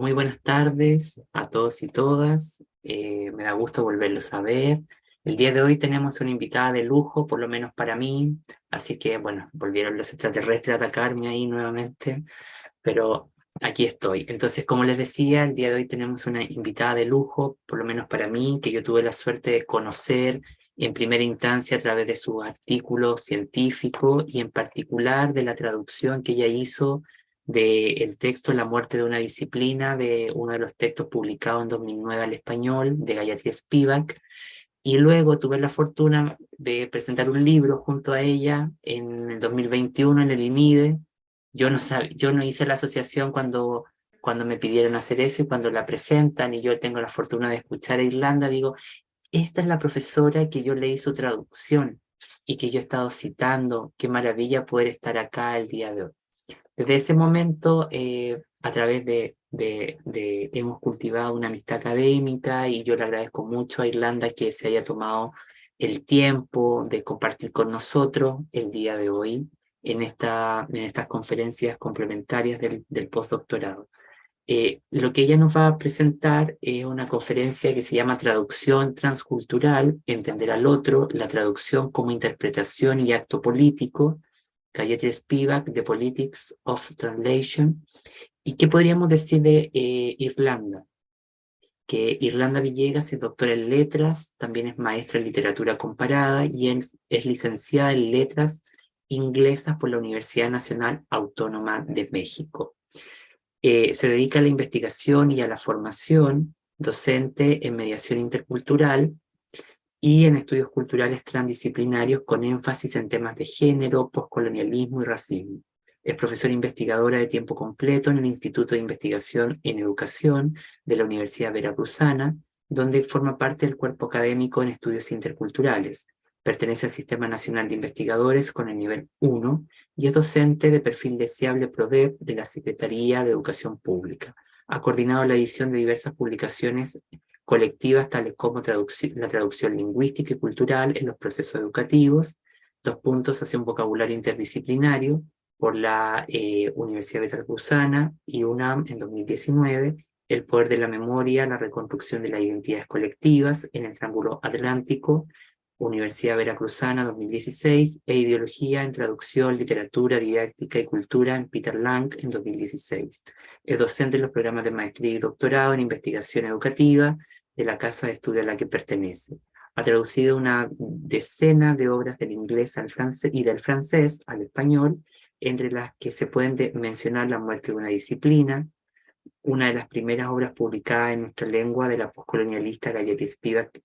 muy buenas tardes a todos y todas. Me da gusto volverlos a ver. El día de hoy tenemos una invitada de lujo, por lo menos para mí. Así que, bueno, volvieron los extraterrestres a atacarme ahí nuevamente, pero aquí estoy. Entonces, como les decía, el día de hoy tenemos una invitada de lujo, por lo menos para mí, que yo tuve la suerte de conocer en primera instancia a través de sus artículos científicos y en particular de la traducción que ella hizo del texto La muerte de una disciplina, de uno de los textos publicados en 2009 al español, de Gayatri Spivak. Y luego tuve la fortuna de presentar un libro junto a ella en el 2021 en el IMIDE. Yo no hice la asociación cuando me pidieron hacer eso, y cuando la presentan y yo tengo la fortuna de escuchar a Irlanda, digo, esta es la profesora que yo leí su traducción y que yo he estado citando. Qué maravilla poder estar acá el día de hoy. Desde ese momento, a través hemos cultivado una amistad académica, y yo le agradezco mucho a Irlanda que se haya tomado el tiempo de compartir con nosotros el día de hoy en estas conferencias complementarias del postdoctorado. Lo que ella nos va a presentar es una conferencia que se llama Traducción Transcultural, Entender al Otro, la traducción como interpretación y acto político, Gayatri Spivak, The Politics of Translation. ¿Y qué podríamos decir de Irlanda? Que Irlanda Villegas es doctora en letras, también es maestra en literatura comparada y es licenciada en letras inglesas por la Universidad Nacional Autónoma de México. Se dedica a la investigación y a la formación docente en mediación intercultural y en estudios culturales transdisciplinarios con énfasis en temas de género, poscolonialismo y racismo. Es profesora investigadora de tiempo completo en el Instituto de Investigación en Educación de la Universidad Veracruzana, donde forma parte del cuerpo académico en estudios interculturales. Pertenece al Sistema Nacional de Investigadores con el nivel 1 y es docente de perfil deseable PRODEP de la Secretaría de Educación Pública. Ha coordinado la edición de diversas publicaciones colectivas tales como la traducción lingüística y cultural en los procesos educativos, hacia un vocabulario interdisciplinario, por la Universidad Veracruzana y UNAM en 2019, El poder de la memoria, la reconstrucción de las identidades colectivas en el Triángulo Atlántico, Universidad Veracruzana 2016, e Ideología en Traducción, Literatura, Didáctica y Cultura en Peter Lang en 2016. Es docente en los programas de maestría y doctorado en investigación educativa de la casa de estudio a la que pertenece. Ha traducido una decena de obras del inglés al francés y del francés al español, entre las que se pueden mencionar La muerte de una disciplina, una de las primeras obras publicadas en nuestra lengua de la postcolonialista Gayatri Spivak,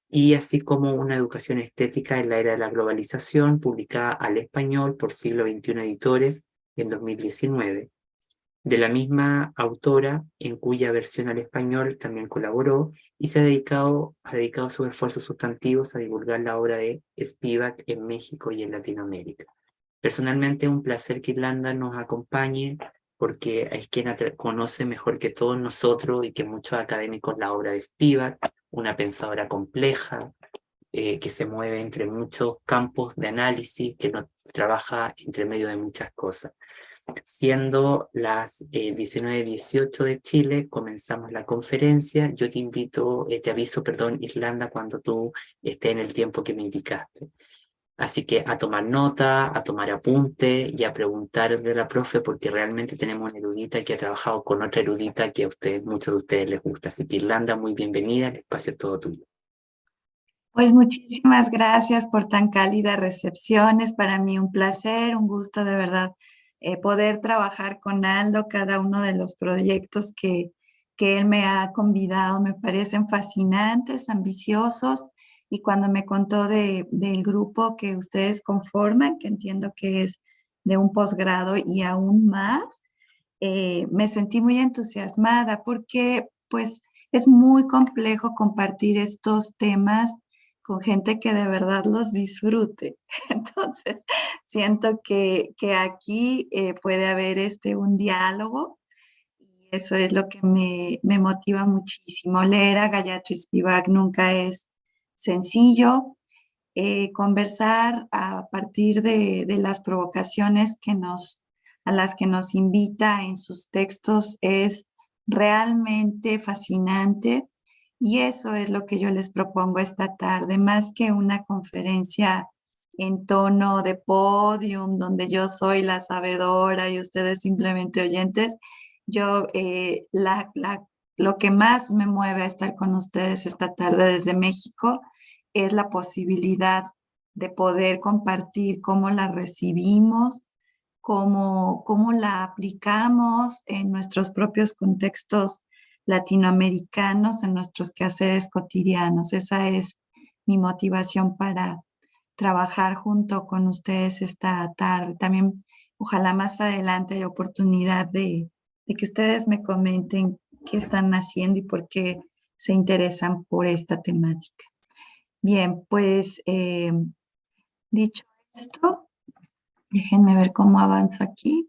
y así como Una educación estética en la era de la globalización, publicada al español por Siglo XXI Editores en 2019. De la misma autora, en cuya versión al español también colaboró, y ha dedicado sus esfuerzos sustantivos a divulgar la obra de Spivak en México y en Latinoamérica. Personalmente, un placer que Irlanda nos acompañe, porque es quien conoce mejor que todos nosotros y que muchos académicos la obra de Spivak, una pensadora compleja, que se mueve entre muchos campos de análisis, que no trabaja entre medio de muchas cosas. Siendo las 19:18 de Chile, comenzamos la conferencia. Yo te aviso, perdón, Irlanda, cuando tú estés en el tiempo que me indicaste. Así que a tomar nota, a tomar apunte y a preguntarle a la profe, porque realmente tenemos una erudita que ha trabajado con otra erudita que a ustedes, muchos de ustedes les gusta. Así que Irlanda, muy bienvenida, el espacio es todo tuyo. Pues muchísimas gracias por tan cálida recepción. Es para mí un placer, un gusto de verdad poder trabajar con Aldo. Cada uno de los proyectos que él me ha convidado me parecen fascinantes, ambiciosos. Y cuando me contó del grupo que ustedes conforman, que entiendo que es de un posgrado y aún más, me sentí muy entusiasmada porque pues es muy complejo compartir estos temas con gente que de verdad los disfrute. Entonces, siento que aquí puede haber un diálogo y eso es lo que me motiva muchísimo. Leer a Gayatri Spivak nunca es sencillo. Conversar a partir de las provocaciones a las que nos invita en sus textos es realmente fascinante y eso es lo que yo les propongo esta tarde, más que una conferencia en tono de podium, donde yo soy la sabedora y ustedes simplemente oyentes. Yo, lo que más me mueve a estar con ustedes esta tarde desde México es la posibilidad de poder compartir cómo la recibimos, cómo la aplicamos en nuestros propios contextos latinoamericanos, en nuestros quehaceres cotidianos. Esa es mi motivación para trabajar junto con ustedes esta tarde. También, ojalá más adelante haya oportunidad de que ustedes me comenten qué están haciendo y por qué se interesan por esta temática. Bien, pues dicho esto, déjenme ver cómo avanzo aquí.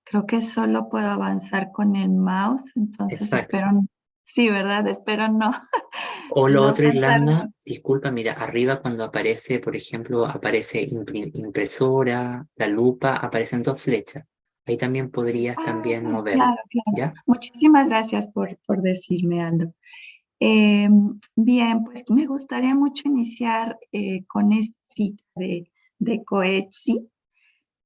Creo que solo puedo avanzar con el mouse, entonces Exacto. espero, sí, ¿verdad? Espero no, O lo no otro, pasarme. Irlanda, disculpa, mira, arriba cuando aparece, por ejemplo, aparece impresora, la lupa, aparecen dos flechas. Ahí también podrías también moverlo, Claro, claro. ¿ya? Muchísimas gracias por decirme, Aldo. Eh, Bien, pues me gustaría mucho iniciar con esta cita de Coetzee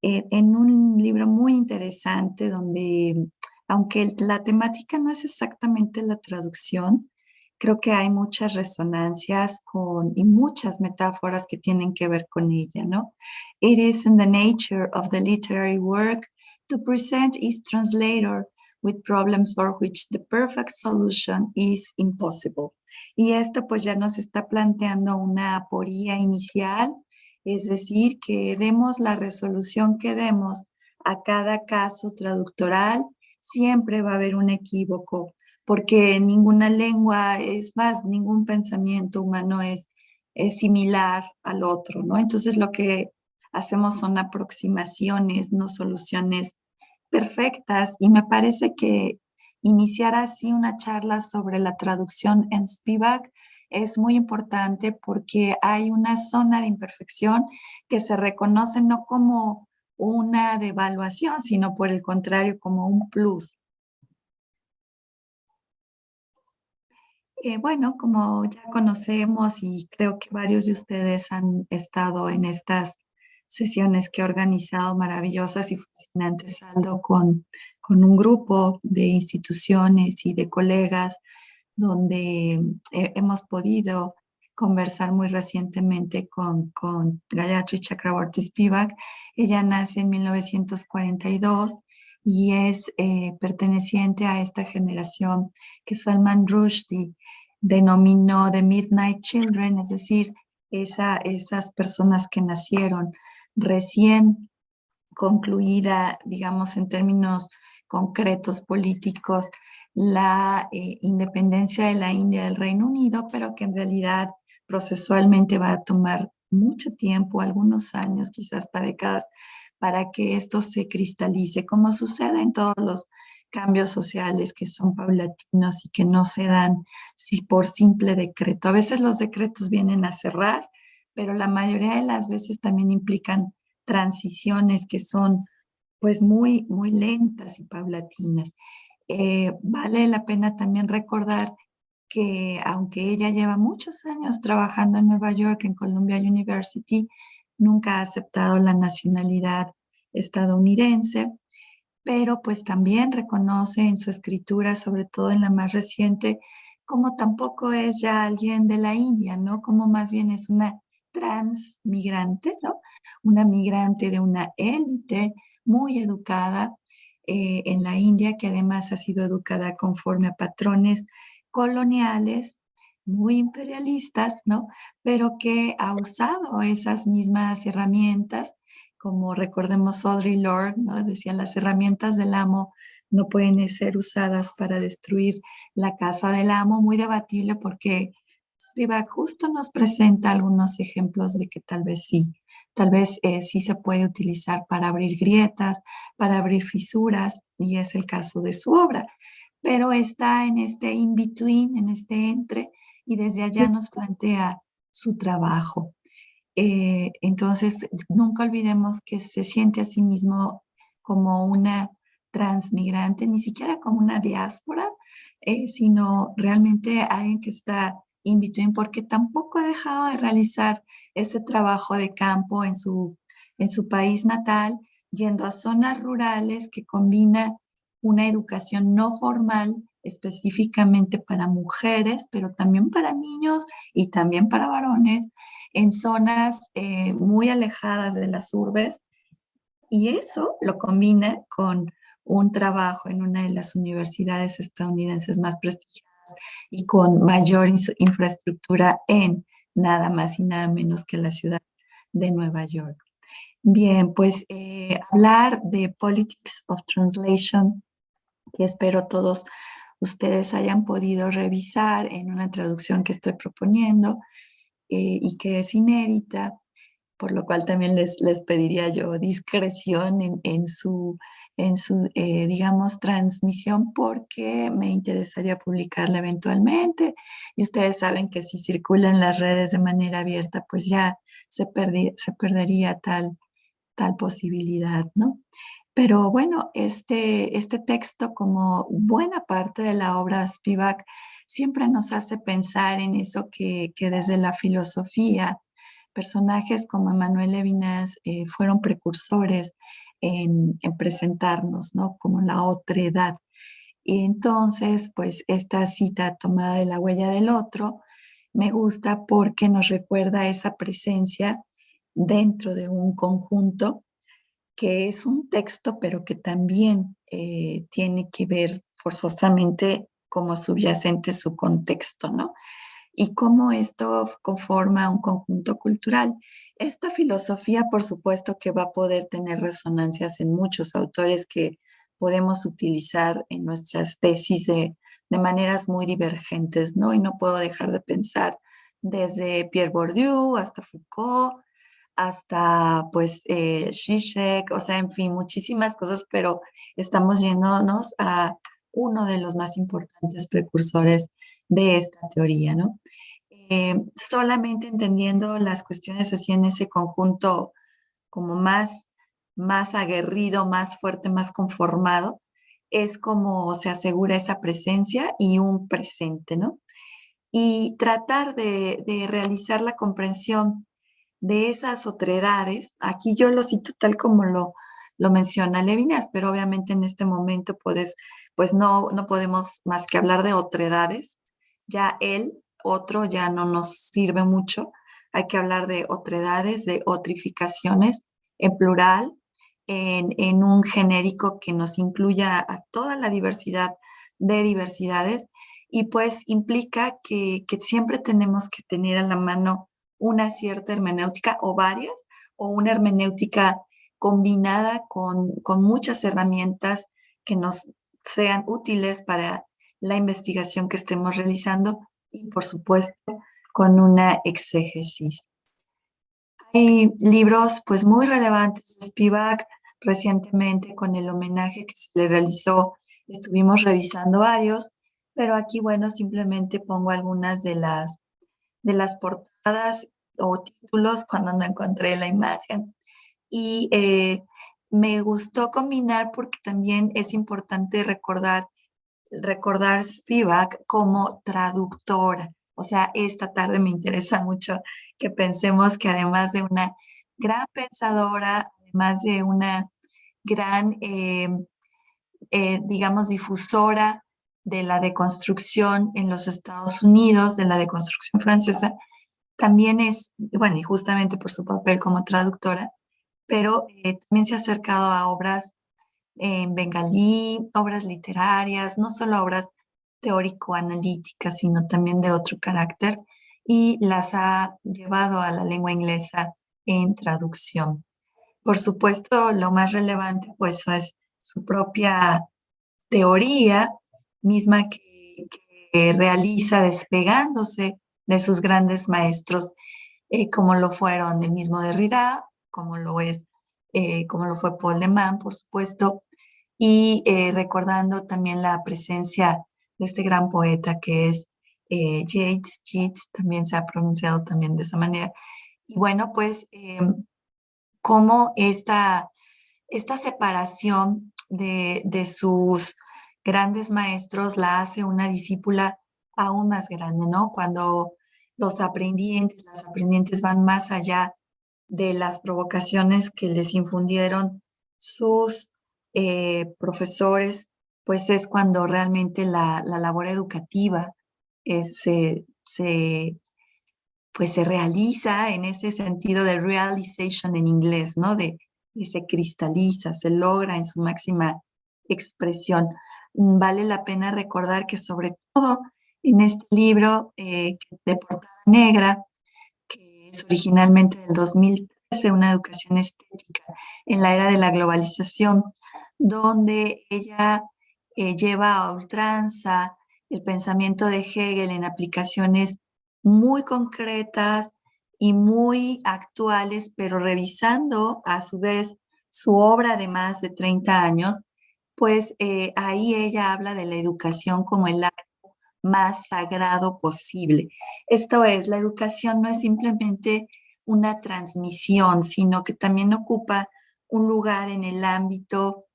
en un libro muy interesante donde, aunque la temática no es exactamente la traducción, creo que hay muchas resonancias y muchas metáforas que tienen que ver con ella, ¿no? It is in the nature of the literary work to present its translator with problems for which the perfect solution is impossible. Y esto pues ya nos está planteando una aporía inicial, es decir, que demos la resolución que demos a cada caso traductoral, siempre va a haber un equívoco, porque ninguna lengua, es más, ningún pensamiento humano es similar al otro, ¿no? Entonces lo que hacemos son aproximaciones, no soluciones perfectas, y me parece que iniciar así una charla sobre la traducción en Spivak es muy importante porque hay una zona de imperfección que se reconoce no como una devaluación, sino por el contrario como un plus. Bueno, como ya conocemos y creo que varios de ustedes han estado en estas sesiones que he organizado maravillosas y fascinantes, Aldo, con un grupo de instituciones y de colegas donde hemos podido conversar muy recientemente con Gayatri Chakraborty Spivak. Ella nace en 1942 y es perteneciente a esta generación que Salman Rushdie denominó The Midnight Children, es decir, esas personas que nacieron recién concluida, digamos, en términos concretos políticos, la independencia de la India del Reino Unido, pero que en realidad procesualmente va a tomar mucho tiempo, algunos años, quizás hasta décadas, para que esto se cristalice, como sucede en todos los cambios sociales que son paulatinos y que no se dan si por simple decreto. A veces los decretos vienen a cerrar, pero la mayoría de las veces también implican transiciones que son pues muy, muy lentas y paulatinas. Vale la pena también recordar que aunque ella lleva muchos años trabajando en Nueva York, en Columbia University, nunca ha aceptado la nacionalidad estadounidense, pero pues también reconoce en su escritura, sobre todo en la más reciente, como tampoco es ya alguien de la India, ¿no? Como más bien es una transmigrante, ¿no? Una migrante de una élite muy educada en la India, que además ha sido educada conforme a patrones coloniales, muy imperialistas, ¿no? Pero que ha usado esas mismas herramientas como recordemos Audre Lorde, ¿no? Decía, las herramientas del amo no pueden ser usadas para destruir la casa del amo, muy debatible porque Spivak justo nos presenta algunos ejemplos de que tal vez sí se puede utilizar para abrir grietas, para abrir fisuras, y es el caso de su obra, pero está en este in-between, en este entre, y desde allá nos plantea su trabajo. Entonces, nunca olvidemos que se siente a sí mismo como una transmigrante, ni siquiera como una diáspora, sino realmente alguien que está in between, porque tampoco ha dejado de realizar ese trabajo de campo en su país natal, yendo a zonas rurales que combina una educación no formal específicamente para mujeres, pero también para niños y también para varones, en zonas muy alejadas de las urbes, y eso lo combina con un trabajo en una de las universidades estadounidenses más prestigiosas y con mayor infraestructura en nada más y nada menos que la ciudad de Nueva York. Bien, pues hablar de Politics of Translation, que espero todos ustedes hayan podido revisar en una traducción que estoy proponiendo y que es inédita, por lo cual también les pediría yo discreción en su digamos, transmisión, porque me interesaría publicarla eventualmente. Y ustedes saben que si circula en las redes de manera abierta, pues ya se perdería tal posibilidad, ¿no? Pero bueno, este texto, como buena parte de la obra de Spivak, siempre nos hace pensar en eso que desde la filosofía, personajes como Emmanuel Levinas fueron precursores en presentarnos, ¿no? Como la otredad. Y entonces, pues esta cita tomada de La huella del otro me gusta porque nos recuerda esa presencia dentro de un conjunto que es un texto, pero que también tiene que ver forzosamente como subyacente su contexto, ¿no? Y cómo esto conforma un conjunto cultural. Esta filosofía, por supuesto, que va a poder tener resonancias en muchos autores que podemos utilizar en nuestras tesis de maneras muy divergentes, ¿no? Y no puedo dejar de pensar desde Pierre Bourdieu hasta Foucault, hasta pues Zizek, o sea, en fin, muchísimas cosas, pero estamos yéndonos a uno de los más importantes precursores de esta teoría, ¿no? Solamente entendiendo las cuestiones así en ese conjunto como más aguerrido, más fuerte, más conformado, es como se asegura esa presencia y un presente, ¿no? Y tratar de realizar la comprensión de esas otredades, aquí yo lo cito tal como lo menciona Levinas, pero obviamente en este momento pues no podemos más que hablar de otredades. Ya el otro ya no nos sirve mucho. Hay que hablar de otredades, de otrificaciones en plural, en un genérico que nos incluya a toda la diversidad de diversidades, y pues implica que siempre tenemos que tener a la mano una cierta hermenéutica o varias, o una hermenéutica combinada con muchas herramientas que nos sean útiles para la investigación que estemos realizando y, por supuesto, con una exégesis. Hay libros pues muy relevantes de Spivak. Recientemente, con el homenaje que se le realizó, estuvimos revisando varios, pero aquí, bueno, simplemente pongo algunas de las portadas o títulos cuando no encontré la imagen. Y me gustó combinar porque también es importante recordar Spivak como traductora. O sea, esta tarde me interesa mucho que pensemos que además de una gran pensadora, además de una gran, digamos, difusora de la deconstrucción en los Estados Unidos, de la deconstrucción francesa, también es, bueno, y justamente por su papel como traductora, pero también se ha acercado a obras en bengalí, obras literarias, no solo obras teórico-analíticas, sino también de otro carácter, y las ha llevado a la lengua inglesa en traducción. Por supuesto, lo más relevante pues es su propia teoría misma que realiza despegándose de sus grandes maestros, como lo fueron el mismo Derrida, como lo fue Paul de Man, por supuesto, y recordando también la presencia de este gran poeta que es Yeats, también se ha pronunciado también de esa manera. Y bueno, pues como esta separación de sus grandes maestros la hace una discípula aún más grande, ¿no? Cuando los aprendientes, las aprendientes van más allá de las provocaciones que les infundieron sus profesores, pues es cuando realmente la labor educativa se pues se realiza en ese sentido de realization en inglés, ¿no? De se cristaliza, se logra en su máxima expresión. Vale la pena recordar que sobre todo en este libro de portada negra, que es originalmente del 2013, Una educación estética en la era de la globalización, donde ella lleva a ultranza el pensamiento de Hegel en aplicaciones muy concretas y muy actuales, pero revisando a su vez su obra de más de 30 años, pues ahí ella habla de la educación como el acto más sagrado posible. Esto es, la educación no es simplemente una transmisión, sino que también ocupa un lugar en el ámbito,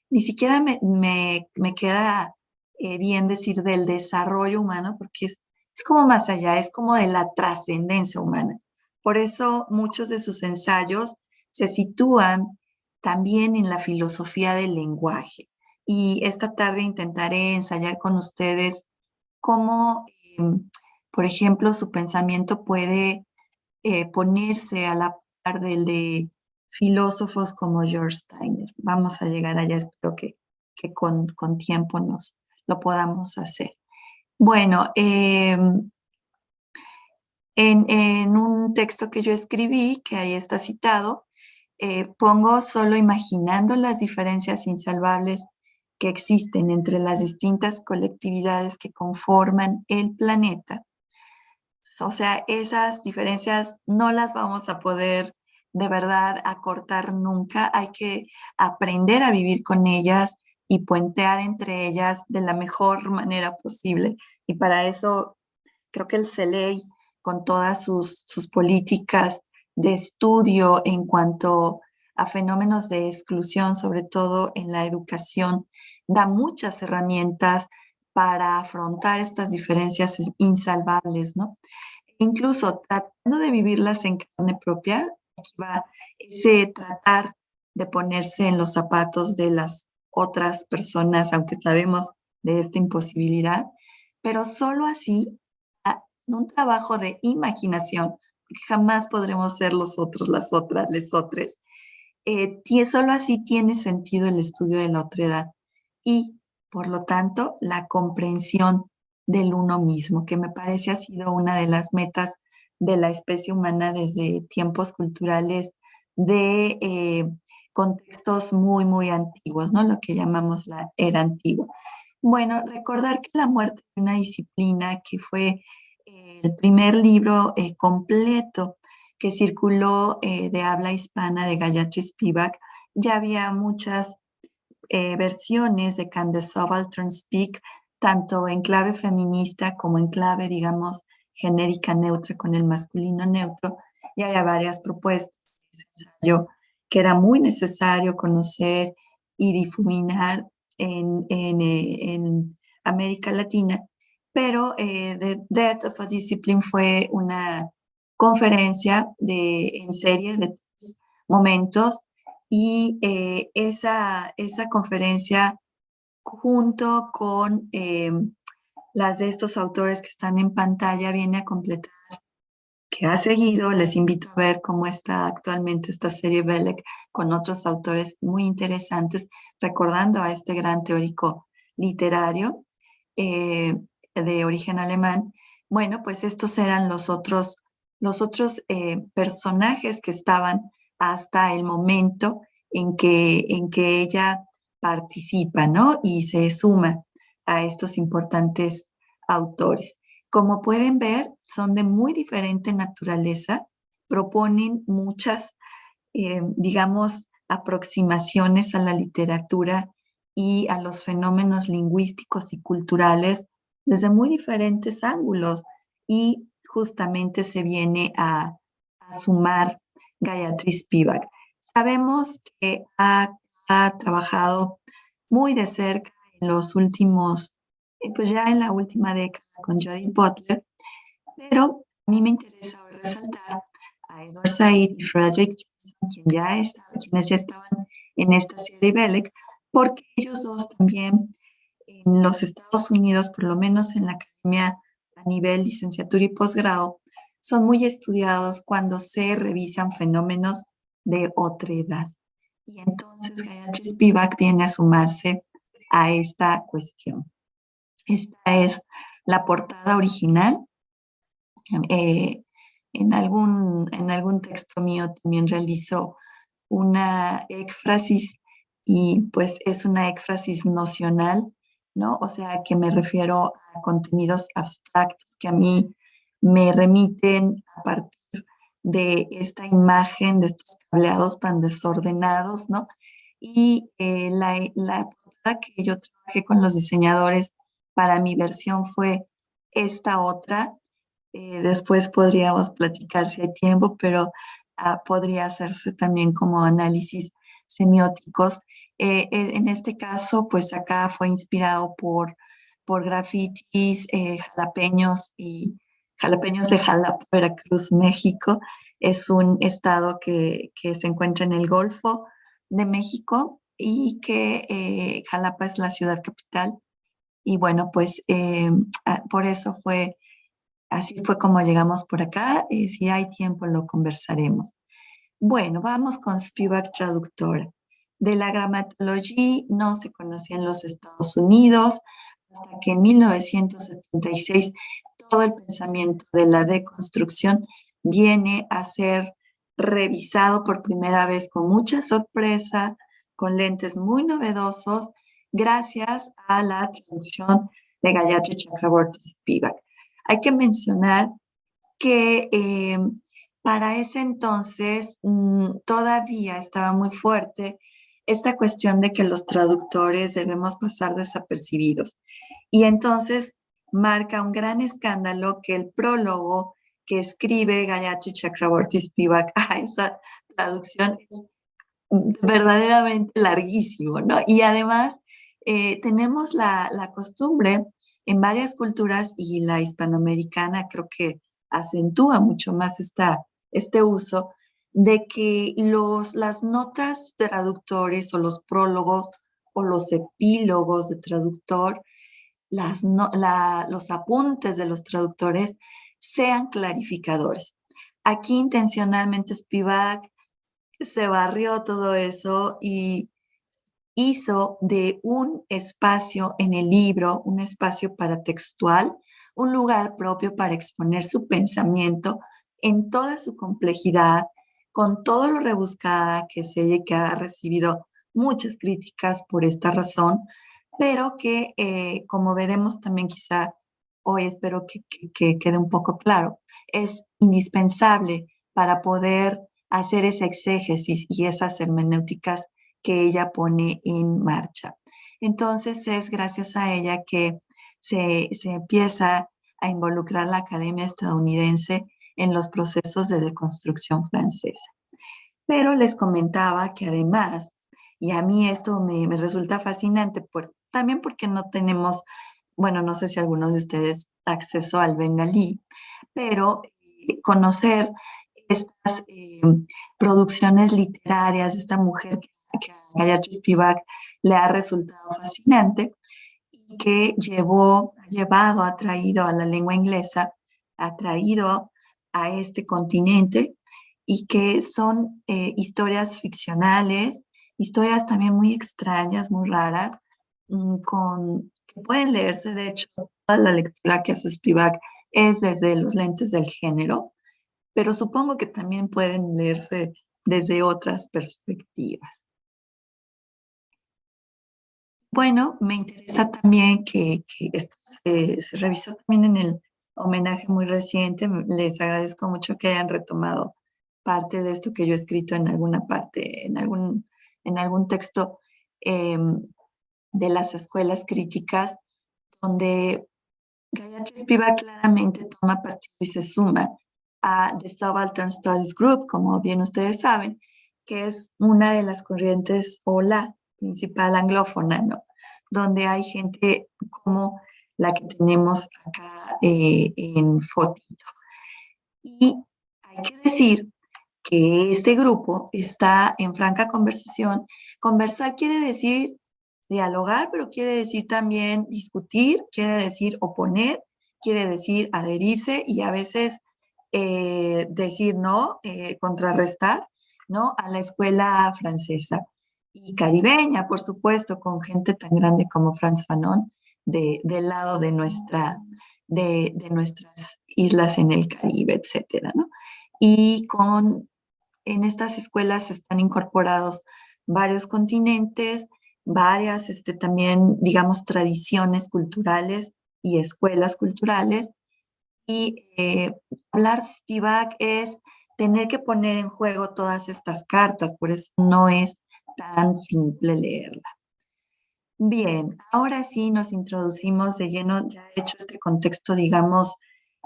ni siquiera me queda bien decir del desarrollo humano, porque es como más allá, es como de la trascendencia humana. Por eso muchos de sus ensayos se sitúan también en la filosofía del lenguaje. Y esta tarde intentaré ensayar con ustedes cómo, por ejemplo, su pensamiento puede ponerse a la par del de filósofos como George Steiner. Vamos a llegar allá, espero que con tiempo nos lo podamos hacer. Bueno, en un texto que yo escribí, que ahí está citado, pongo solo imaginando las diferencias insalvables que existen entre las distintas colectividades que conforman el planeta. O sea, esas diferencias no las vamos a poder de verdad acortar nunca. Hay que aprender a vivir con ellas y puentear entre ellas de la mejor manera posible. Y para eso creo que el CELEI, con todas sus políticas de estudio en cuanto a fenómenos de exclusión, sobre todo en la educación, da muchas herramientas para afrontar estas diferencias insalvables, ¿no? Incluso tratando de vivirlas en carne propia, aquí va ese tratar de ponerse en los zapatos de las otras personas, aunque sabemos de esta imposibilidad, pero solo así, en un trabajo de imaginación, porque jamás podremos ser los otros, las otras, les otros, solo así tiene sentido el estudio de la otredad y, por lo tanto, la comprensión del uno mismo, que me parece ha sido una de las metas de la especie humana desde tiempos culturales de contextos muy, muy antiguos, ¿no? Lo que llamamos la era antigua. Bueno, recordar que la muerte de una disciplina, que fue el primer libro completo que circuló de habla hispana de Gayatri Spivak, ya había muchas versiones de Can the Subaltern Speak, tanto en clave feminista como en clave, digamos, genérica neutra con el masculino neutro. Y había varias propuestas de ese ensayo que era muy necesario conocer y difuminar en América Latina. Pero The Death of a Discipline fue una conferencia en series de 3 momentos y esa conferencia junto con las de estos autores que están en pantalla viene a completar que ha seguido. Les invito a ver cómo está actualmente esta serie Belek con otros autores muy interesantes, recordando a este gran teórico literario de origen alemán. Bueno, pues estos eran los otros personajes que estaban hasta el momento en que ella participa, ¿no? Y se suma a estos importantes autores. Como pueden ver, son de muy diferente naturaleza, proponen muchas, digamos, aproximaciones a la literatura y a los fenómenos lingüísticos y culturales desde muy diferentes ángulos. Y justamente se viene a sumar Gayatri Spivak. Sabemos que ha trabajado muy de cerca en los últimos, pues ya en la última década con Judith Butler, pero a mí me interesa hoy resaltar a Edward Said y Frederick Jameson, quienes ya estaban en esta serie Belek, porque ellos dos también en los Estados Unidos, por lo menos en la academia a nivel licenciatura y posgrado, son muy estudiados cuando se revisan fenómenos de otredad. Y entonces Gayatri Spivak viene a sumarse a esta cuestión. Esta es la portada original. Eh, en algún texto mío también realizo una éfrasis y pues es una éfrasis nocional, ¿no? O sea, que me refiero a contenidos abstractos que a mí me remiten a partir de esta imagen, de estos cableados tan desordenados, ¿no? Y la portada que yo trabajé con los diseñadores para mi versión fue esta otra. Después podríamos platicar si hay tiempo, pero podría hacerse también como análisis semióticos. En este caso, pues acá fue inspirado por grafitis, jalapeños y jalapeños de Jalapa, Veracruz, México. Es un estado que se encuentra en el Golfo de México y que Jalapa es la ciudad capital. Y bueno, pues por eso fue, así fue como llegamos por acá. Si hay tiempo lo conversaremos. Bueno, vamos con Spivak traductora. De la gramatología no se conocía en los Estados Unidos hasta que en 1976 todo el pensamiento de la deconstrucción viene a ser revisado por primera vez con mucha sorpresa, con lentes muy novedosos, gracias a la traducción de Gayatri Chakraborty Spivak. Hay que mencionar que para ese entonces todavía estaba muy fuerte esta cuestión de que los traductores debemos pasar desapercibidos. Y entonces marca un gran escándalo que el prólogo que escribe Gayatri Chakraborty Spivak a esa traducción es verdaderamente larguísimo, ¿no? Y además tenemos la costumbre en varias culturas y la hispanoamericana creo que acentúa mucho más este uso de que las notas de traductores o los prólogos o los epílogos de traductor, los apuntes de los traductores sean clarificadores. Aquí intencionalmente Spivak se barrió todo eso y hizo de un espacio en el libro, un espacio paratextual, un lugar propio para exponer su pensamiento en toda su complejidad, con todo lo rebuscada que es ella, que ha recibido muchas críticas por esta razón, pero que, como veremos también quizá hoy, espero que quede un poco claro, es indispensable para poder hacer esa exégesis y esas hermenéuticas que ella pone en marcha. Entonces es gracias a ella que se empieza a involucrar la Academia Estadounidense en los procesos de deconstrucción francesa. Pero les comentaba que además, y a mí esto me resulta fascinante, también porque no tenemos, bueno, no sé si algunos de ustedes acceso al bengalí, pero conocer estas producciones literarias de esta mujer que a Gayatri Spivak le ha resultado fascinante y que ha traído a la lengua inglesa, ha traído a este continente y que son historias ficcionales, historias también muy extrañas, muy raras, que pueden leerse, de hecho, toda la lectura que hace Spivak es desde los lentes del género, pero supongo que también pueden leerse desde otras perspectivas. Bueno, me interesa también que esto se revisó también en el homenaje muy reciente. Les agradezco mucho que hayan retomado parte de esto que yo he escrito en alguna parte, en algún texto eh, de las escuelas críticas, donde Gayatri Spivak claramente toma partido y se suma a The Subaltern Studies Group, como bien ustedes saben, que es una de las corrientes o la principal anglófona, ¿no? Donde hay gente como la que tenemos acá en fotito. Y hay que decir que este grupo está en franca conversación. Conversar quiere decir dialogar, pero quiere decir también discutir, quiere decir oponer, quiere decir adherirse y a veces decir no, contrarrestar, ¿no? A la escuela francesa y caribeña, por supuesto, con gente tan grande como Frantz Fanon del lado de nuestras islas en el Caribe, etcétera, ¿no? Y en estas escuelas están incorporados varios continentes, varias también, digamos, tradiciones culturales y escuelas culturales. Y hablar Spivak es tener que poner en juego todas estas cartas, por eso no es tan simple leerla. Bien, ahora sí nos introducimos de lleno, ya he hecho este contexto, digamos,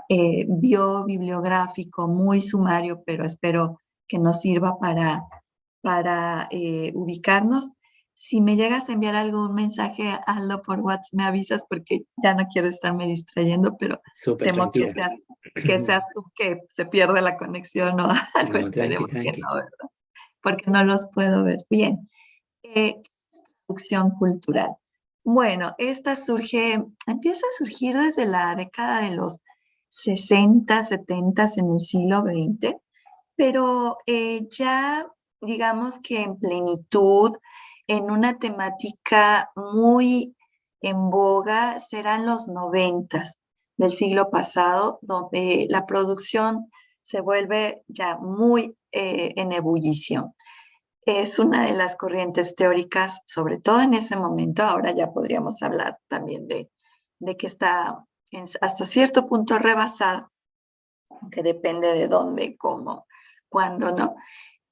bibliográfico, muy sumario, pero espero que nos sirva para ubicarnos. Si me llegas a enviar algún mensaje, hazlo por WhatsApp, me avisas porque ya no quiero estarme distrayendo, pero Súper temo tranquila. que seas tú que se pierde la conexión o algo, No, tranqui, esperemos que tranqui. no, ¿verdad? Porque no los puedo ver. Bien, traducción cultural. Bueno, empieza a surgir desde la década de los 60, 70 en el siglo XX, pero ya digamos que en plenitud, en una temática muy en boga, serán los 90 del siglo pasado, donde la producción se vuelve ya muy en ebullición. Es una de las corrientes teóricas, sobre todo en ese momento. Ahora ya podríamos hablar también de que está hasta cierto punto rebasada, que depende de dónde, cómo, cuándo, ¿no?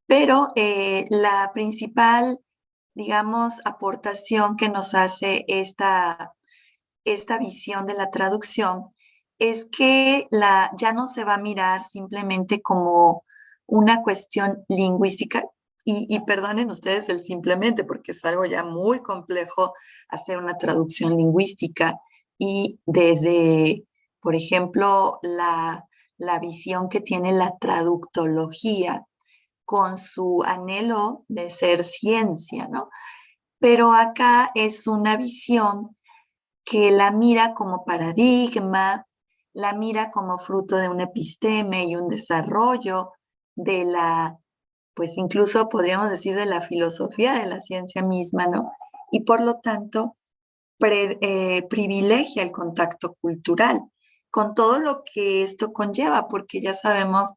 Pero la principal, digamos, aportación que nos hace esta visión de la traducción es que ya no se va a mirar simplemente como una cuestión lingüística, y perdonen ustedes el simplemente, porque es algo ya muy complejo hacer una traducción lingüística y desde, por ejemplo, la visión que tiene la traductología con su anhelo de ser ciencia, ¿no? Pero acá es una visión que la mira como paradigma, la mira como fruto de un episteme y un desarrollo de pues incluso podríamos decir de la filosofía de la ciencia misma, ¿no? Y por lo tanto, privilegia el contacto cultural con todo lo que esto conlleva, porque ya sabemos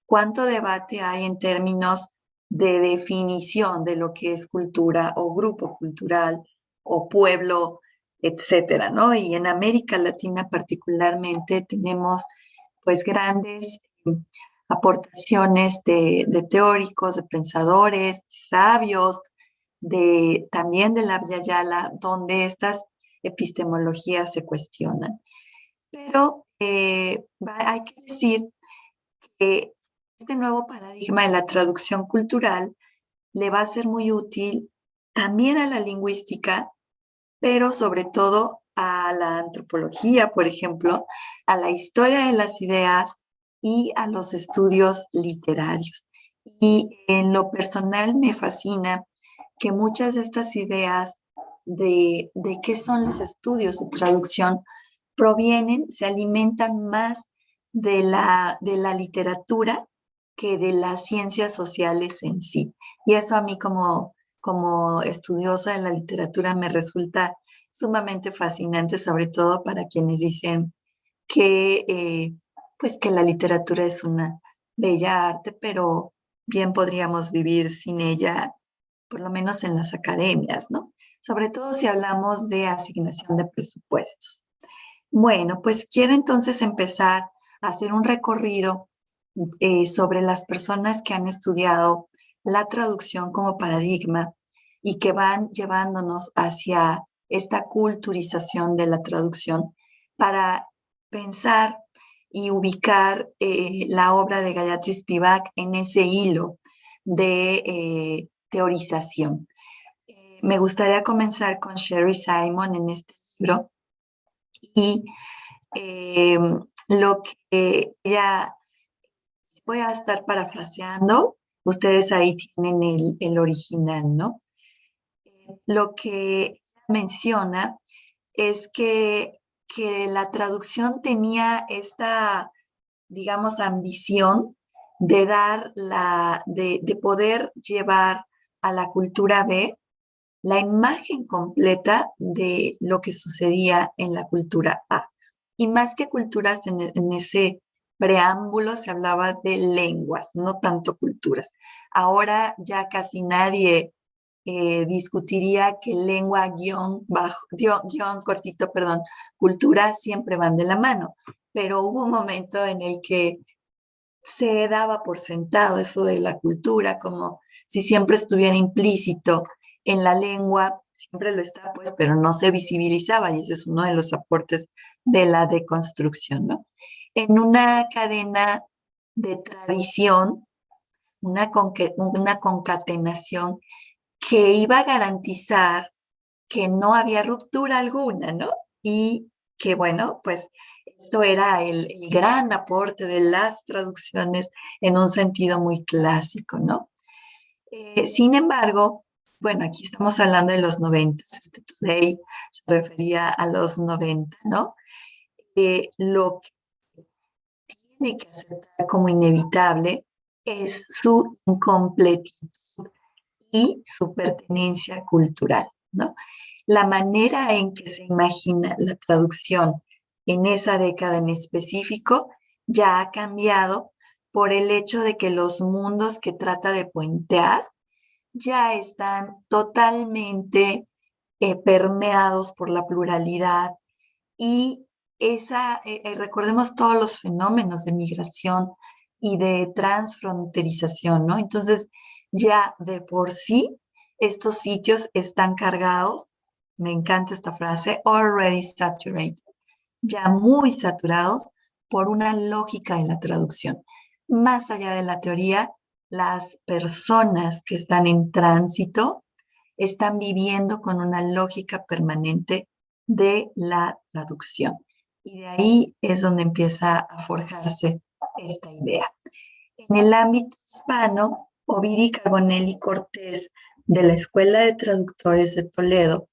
cuánto debate hay en términos de definición de lo que es cultura o grupo cultural o pueblo, etcétera, ¿no? Y en América Latina particularmente tenemos pues grandes aportaciones de teóricos, de pensadores, sabios, también de la Via Yala, donde estas epistemologías se cuestionan. Pero hay que decir que este nuevo paradigma de la traducción cultural le va a ser muy útil también a la lingüística, pero sobre todo a la antropología, por ejemplo, a la historia de las ideas y a los estudios literarios. Y en lo personal me fascina que muchas de estas ideas de qué son los estudios de traducción provienen, se alimentan más de la literatura que de las ciencias sociales en sí. Y eso a mí como estudiosa de la literatura me resulta sumamente fascinante, sobre todo para quienes dicen que, pues que la literatura es una bella arte, pero bien podríamos vivir sin ella, por lo menos en las academias, ¿no? Sobre todo si hablamos de asignación de presupuestos. Bueno, pues quiero entonces empezar a hacer un recorrido sobre las personas que han estudiado la traducción como paradigma y que van llevándonos hacia esta culturización de la traducción para pensar y ubicar la obra de Gayatri Spivak en ese hilo de teorización. me gustaría comenzar con Sherry Simon en este libro y eh, lo que ella, voy a estar parafraseando, ustedes ahí tienen el original, ¿no? Lo que menciona es que la traducción tenía esta, digamos, ambición de de poder llevar a la cultura B la imagen completa de lo que sucedía en la cultura A. Y más que culturas, en ese preámbulo se hablaba de lenguas, no tanto culturas. Ahora ya casi nadie discutiría que lengua guión cortito, perdón, cultura siempre van de la mano. Pero hubo un momento en el que se daba por sentado eso de la cultura, como si siempre estuviera implícito en la lengua, siempre lo está, pues, pero no se visibilizaba, y ese es uno de los aportes de la deconstrucción, ¿no? En una cadena de tradición, una concatenación que iba a garantizar que no había ruptura alguna, ¿no? Y que, bueno, pues esto era el gran aporte de las traducciones en un sentido muy clásico, ¿no? Sin embargo, bueno, aquí estamos hablando de los 90, este Today se refería a los 90, ¿no? Lo que tiene que aceptar como inevitable es su incompletitud y su pertenencia cultural, ¿no? La manera en que se imagina la traducción en esa década en específico ya ha cambiado por el hecho de que los mundos que trata de puentear ya están totalmente permeados por la pluralidad y recordemos todos los fenómenos de migración y de transfronterización, ¿no? Entonces, ya de por sí, estos sitios están cargados, me encanta esta frase, already saturated, ya muy saturados por una lógica en la traducción. Más allá de la teoría, las personas que están en tránsito están viviendo con una lógica permanente de la traducción. Y de ahí es donde empieza a forjarse esta idea. En el ámbito hispano, Ovidi Carbonell Cortés, de la Escuela de Traductores de Toledo,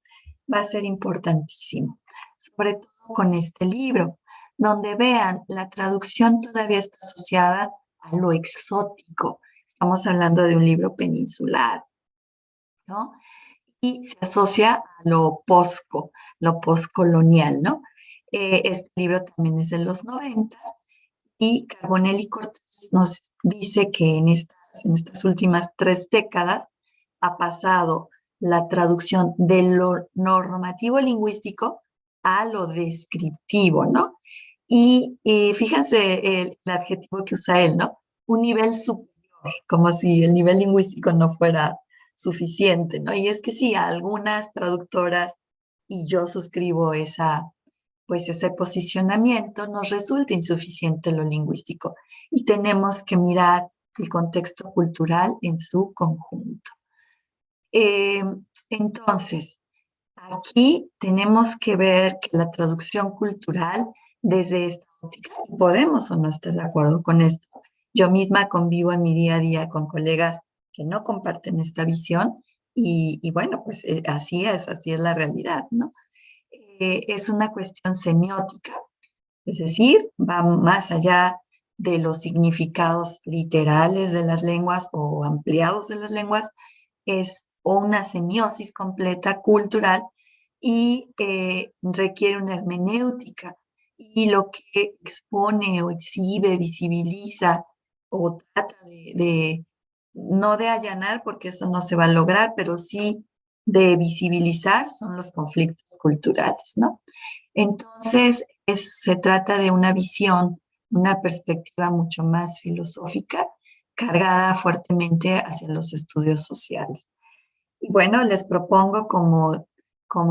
va a ser importantísimo, sobre todo con este libro, donde vean, la traducción todavía está asociada a lo exótico. Estamos hablando de un libro peninsular, ¿no? Y se asocia a lo poscolonial, ¿no? Este libro también es de los 90 y Carbonell y Cortés nos dice que en estas últimas 3 décadas ha pasado la traducción de lo normativo lingüístico a lo descriptivo, ¿no? Y fíjense el adjetivo que usa él, ¿no? Un nivel superior, como si el nivel lingüístico no fuera suficiente, ¿no? Y es que sí, a algunas traductoras, y yo suscribo pues ese posicionamiento, nos resulta insuficiente lo lingüístico y tenemos que mirar el contexto cultural en su conjunto. Eh, entonces, aquí tenemos que ver que la traducción cultural desde esta óptica, podemos o no estar de acuerdo con esto. Yo misma convivo en mi día a día con colegas que no comparten esta visión y bueno, pues así es la realidad, ¿no? Es una cuestión semiótica, es decir, va más allá de los significados literales de las lenguas o ampliados de las lenguas, es una semiosis completa cultural y requiere una hermenéutica. Y lo que expone o exhibe, visibiliza o trata no de allanar, porque eso no se va a lograr, pero sí de visibilizar son los conflictos culturales, ¿no? Entonces, se trata de una visión, una perspectiva mucho más filosófica, cargada fuertemente hacia los estudios sociales. Y bueno, les propongo como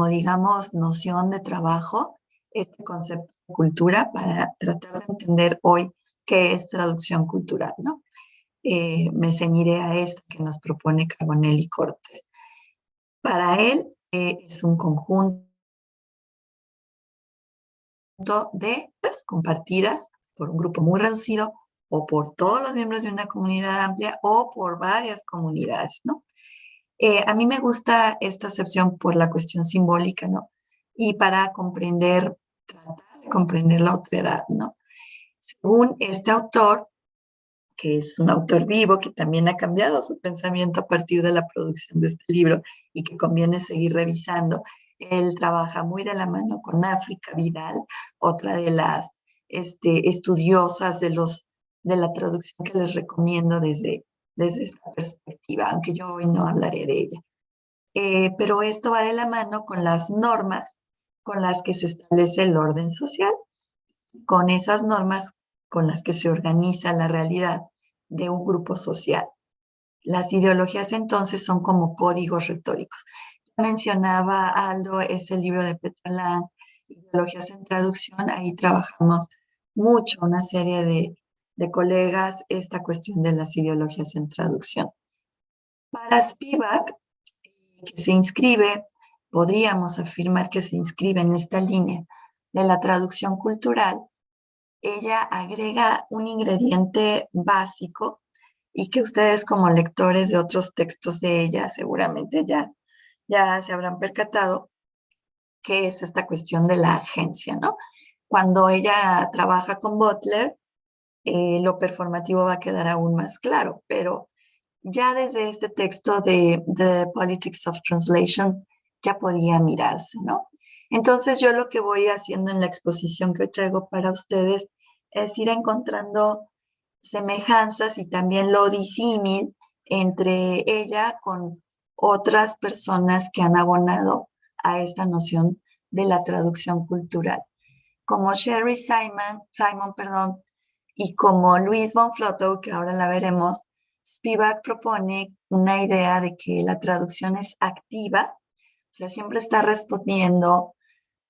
digamos, noción de trabajo este concepto de cultura para tratar de entender hoy qué es traducción cultural, ¿no? Me ceñiré a esta que nos propone Carbonell y Cortés. Para él es un conjunto de compartidas por un grupo muy reducido o por todos los miembros de una comunidad amplia o por varias comunidades, ¿no? A mí me gusta esta acepción por la cuestión simbólica, ¿no? Y para comprender, tratar de comprender la otredad, ¿no? Según este autor, que es un autor vivo, que también ha cambiado su pensamiento a partir de la producción de este libro y que conviene seguir revisando. Él trabaja muy de la mano con África Vidal, otra de las estudiosas de la traducción que les recomiendo desde esta perspectiva, aunque yo hoy no hablaré de ella. Pero esto va de la mano con las normas con las que se establece el orden social, con esas normas con las que se organiza la realidad de un grupo social. Las ideologías entonces son como códigos retóricos. Mencionaba Aldo ese libro de Petra Lang, Ideologías en Traducción, ahí trabajamos mucho, una serie de colegas, esta cuestión de las ideologías en traducción. Para Spivak, que se inscribe, podríamos afirmar que se inscribe en esta línea de la traducción cultural, ella agrega un ingrediente básico y que ustedes como lectores de otros textos de ella seguramente ya se habrán percatado, que es esta cuestión de la agencia, ¿no? Cuando ella trabaja con Butler, lo performativo va a quedar aún más claro, pero ya desde este texto de The Politics of Translation ya podía mirarse, ¿no? Entonces yo lo que voy haciendo en la exposición que hoy traigo para ustedes es ir encontrando semejanzas y también lo disímil entre ella con otras personas que han abonado a esta noción de la traducción cultural, como Sherry Simon, y como Louise von Flotow, que ahora la veremos. Spivak propone una idea de que la traducción es activa, o sea, siempre está respondiendo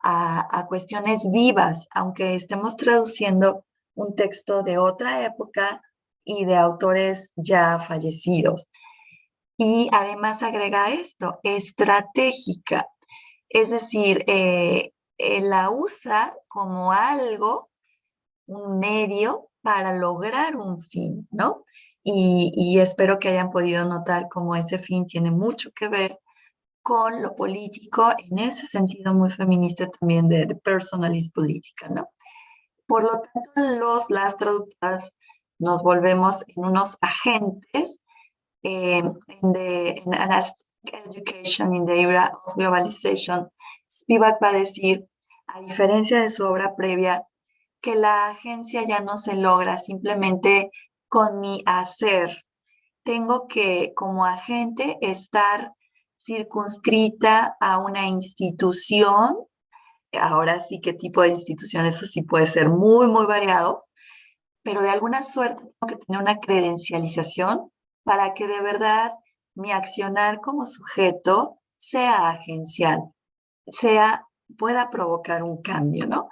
a cuestiones vivas, aunque estemos traduciendo un texto de otra época y de autores ya fallecidos. Y además agrega esto, estratégica, es decir, la usa como algo, un medio para lograr un fin, ¿no? Y espero que hayan podido notar cómo ese fin tiene mucho que ver con lo político, en ese sentido muy feminista también de personalist política, ¿no? Por lo tanto, las traductoras nos volvemos en unos agentes in an education in the era of globalization. Spivak va a decir, a diferencia de su obra previa, que la agencia ya no se logra simplemente con mi hacer. Tengo que, como agente, estar circunscrita a una institución. Ahora sí, qué tipo de institución, eso sí puede ser muy, muy variado, pero de alguna suerte tengo que tener una credencialización para que de verdad mi accionar como sujeto sea agencial, pueda provocar un cambio, ¿no?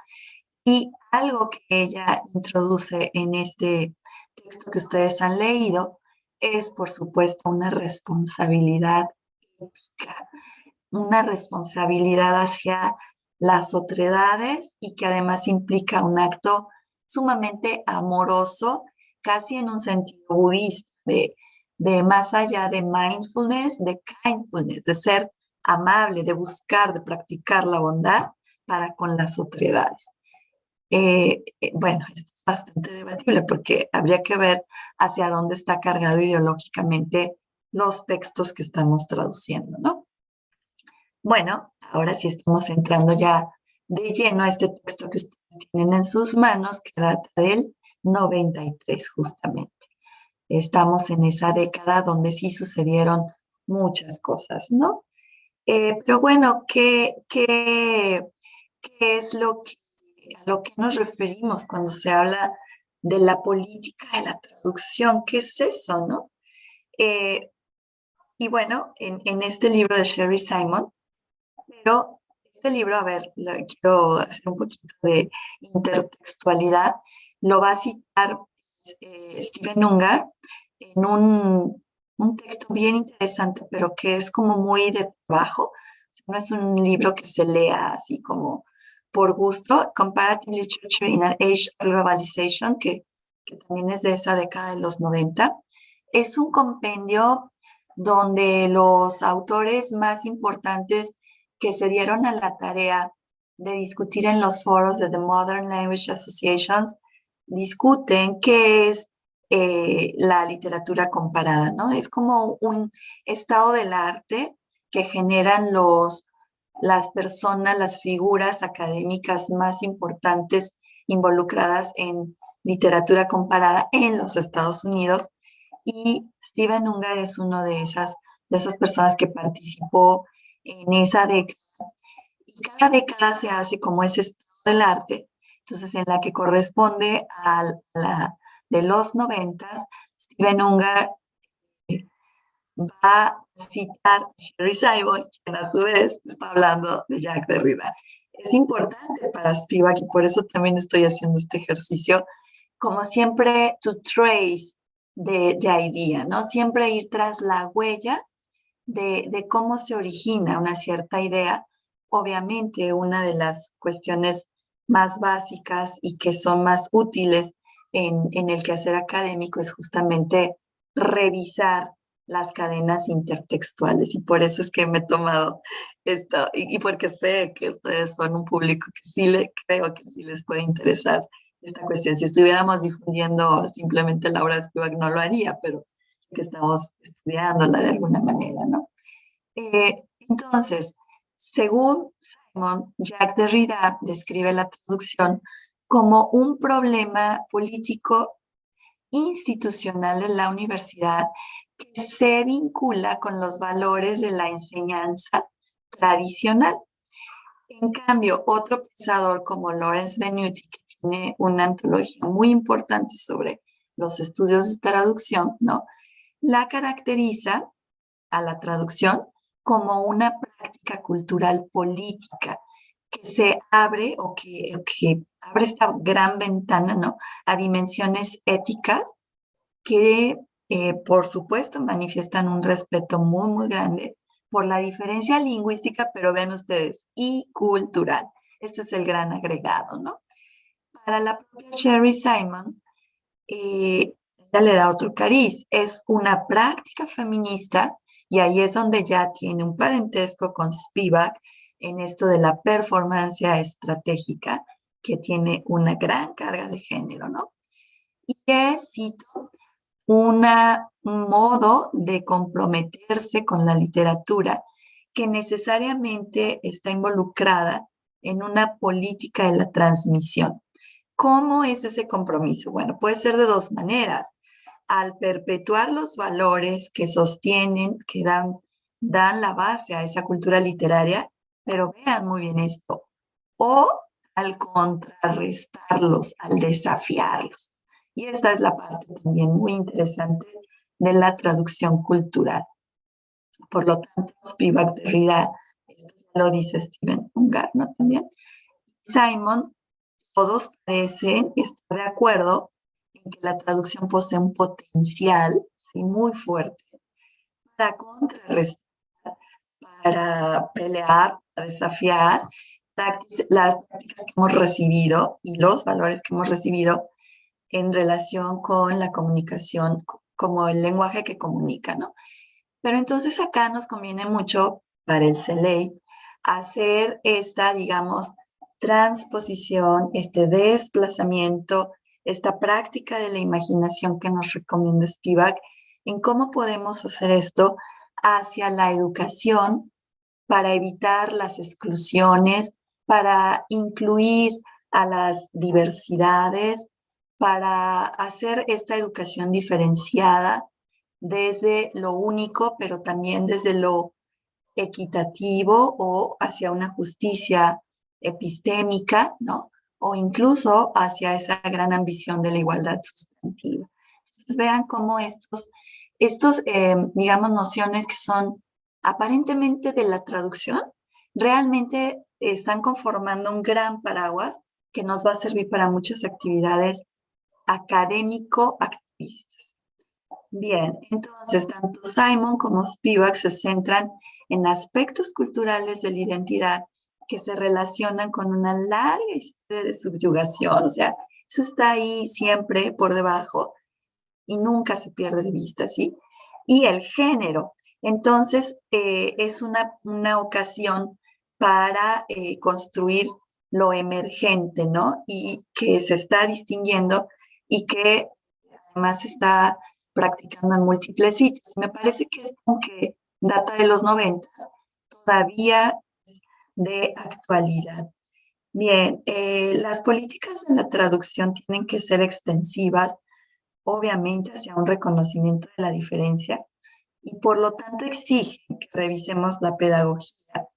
Y algo que ella introduce en este texto que ustedes han leído es, por supuesto, una responsabilidad ética, una responsabilidad hacia las otredades y que además implica un acto sumamente amoroso, casi en un sentido budista, de más allá de mindfulness, de kindfulness, de ser amable, de buscar, de practicar la bondad para con las otredades. Bueno, esto es bastante debatible porque habría que ver hacia dónde está cargado ideológicamente los textos que estamos traduciendo, ¿no? Bueno, ahora sí estamos entrando ya de lleno a este texto que ustedes tienen en sus manos, que data del 93 justamente. Estamos en esa década donde sí sucedieron muchas cosas, ¿no? Pero bueno, ¿qué es a lo que nos referimos cuando se habla de la política de la traducción? ¿Qué es eso, no? Eh, y bueno, en este libro de Sherry Simon, pero este libro, a ver, quiero hacer un poquito de intertextualidad, lo va a citar Steven Ungar en un texto bien interesante, pero que es como muy de trabajo. No es un libro que se lea así como por gusto. Comparative Literature in an Age of Globalization, que también es de esa década de los 90. Es un compendio donde los autores más importantes que se dieron a la tarea de discutir en los foros de The Modern Language Associations discuten qué es la literatura comparada, ¿no? Es como un estado del arte que generan las personas, las figuras académicas más importantes involucradas en literatura comparada en los Estados Unidos. Y Steven Ungar es uno de esas personas que participó en esa década. Y cada década se hace como ese estado del arte. Entonces, en la que corresponde a la de los 90, Steven Ungar va a citar a Henry Simon, quien a su vez está hablando de Jacques Derrida. Es importante para Spivak y por eso también estoy haciendo este ejercicio, como siempre, to trace the idea, ¿no? Siempre ir tras la huella de cómo se origina una cierta idea. Obviamente, una de las cuestiones más básicas y que son más útiles en el quehacer académico es justamente revisar las cadenas intertextuales y por eso es que me he tomado esto y porque sé que ustedes son un público que sí creo que sí les puede interesar esta cuestión. Si estuviéramos difundiendo simplemente la obra de Spivak no lo haría, pero que estamos estudiándola de alguna manera, ¿no? Entonces, según Simon, Jacques Derrida describe la traducción como un problema político institucional en la universidad que se vincula con los valores de la enseñanza tradicional. En cambio, otro pensador como Lawrence Venuti, que tiene una antología muy importante sobre los estudios de traducción, ¿no? La caracteriza a la traducción como una práctica cultural política que se abre que abre esta gran ventana, ¿no? A dimensiones éticas que, por supuesto, manifiestan un respeto muy, muy grande por la diferencia lingüística, pero ven ustedes, y cultural. Este es el gran agregado, ¿no? Para la propia Sherry Simon, ella le da otro cariz. Es una práctica feminista y ahí es donde ya tiene un parentesco con Spivak en esto de la performance estratégica que tiene una gran carga de género, ¿no? Y es, cito, un modo de comprometerse con la literatura que necesariamente está involucrada en una política de la transmisión. ¿Cómo es ese compromiso? Bueno, puede ser de dos maneras. Al perpetuar los valores que sostienen, que dan la base a esa cultura literaria, pero vean muy bien esto, o al contrarrestarlos, al desafiarlos. Y esta es la parte también muy interesante de la traducción cultural. Por lo tanto, Spivak Derrida, esto ya lo dice Steven Ungar, ¿no? También. Simon, todos parecen estar de acuerdo en que la traducción posee un potencial, ¿sí?, muy fuerte para contrarrestar, para pelear, para desafiar las prácticas que hemos recibido y los valores que hemos recibido en relación con la comunicación como el lenguaje que comunica, ¿no? Pero entonces acá nos conviene mucho para el CELEI hacer esta, digamos, transposición, este desplazamiento, esta práctica de la imaginación que nos recomienda Spivak, en cómo podemos hacer esto hacia la educación para evitar las exclusiones, para incluir a las diversidades, para hacer esta educación diferenciada desde lo único, pero también desde lo equitativo o hacia una justicia epistémica, ¿no? O incluso hacia esa gran ambición de la igualdad sustantiva. Entonces vean cómo digamos, nociones que son aparentemente de la traducción, realmente están conformando un gran paraguas que nos va a servir para muchas actividades académico-activistas. Bien, entonces tanto Simon como Spivak se centran en aspectos culturales de la identidad que se relacionan con una larga historia de subyugación, o sea, eso está ahí siempre por debajo y nunca se pierde de vista, ¿sí? Y el género. Entonces, es una ocasión para construir lo emergente, ¿no? Y que se está distinguiendo y que además se está practicando en múltiples sitios. Me parece que es como que data de los 90, todavía es de actualidad. Bien, las políticas de la traducción tienen que ser extensivas, obviamente, hacia un reconocimiento de la diferencia y por lo tanto exigen que revisemos la pedagogía,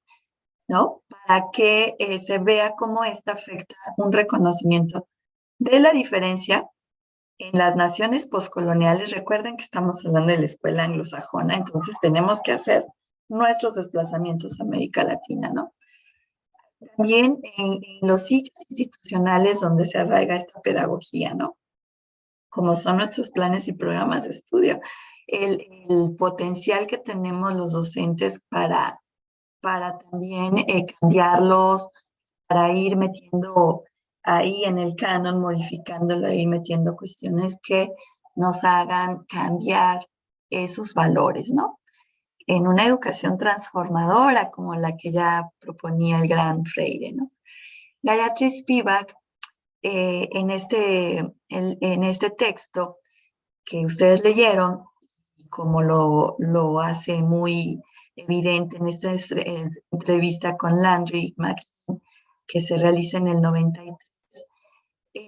¿no? Para que se vea cómo esta afecta un reconocimiento de la diferencia en las naciones poscoloniales. Recuerden que estamos hablando de la escuela anglosajona, entonces tenemos que hacer nuestros desplazamientos a América Latina, ¿no? También en los sitios institucionales donde se arraiga esta pedagogía, ¿no? Como son nuestros planes y programas de estudio. El potencial que tenemos los docentes para también cambiarlos, para ir metiendo ahí en el canon, modificándolo, ir metiendo cuestiones que nos hagan cambiar esos valores, ¿no? En una educación transformadora como la que ya proponía el gran Freire, ¿no? Gayatri Spivak, en este texto que ustedes leyeron, como lo hace muy evidente en esta entrevista con Landry McKean, que se realiza en el 93,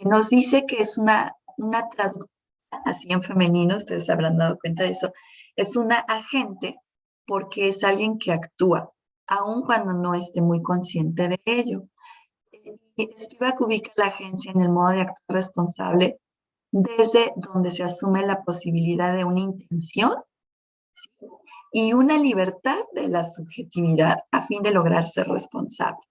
nos dice que es una traductora, así en femenino, ustedes habrán dado cuenta de eso, es una agente porque es alguien que actúa, aun cuando no esté muy consciente de ello. Spivak ubica la agencia en el modo de actuar responsable desde donde se asume la posibilidad de una intención, ¿sí? Y una libertad de la subjetividad a fin de lograr ser responsable.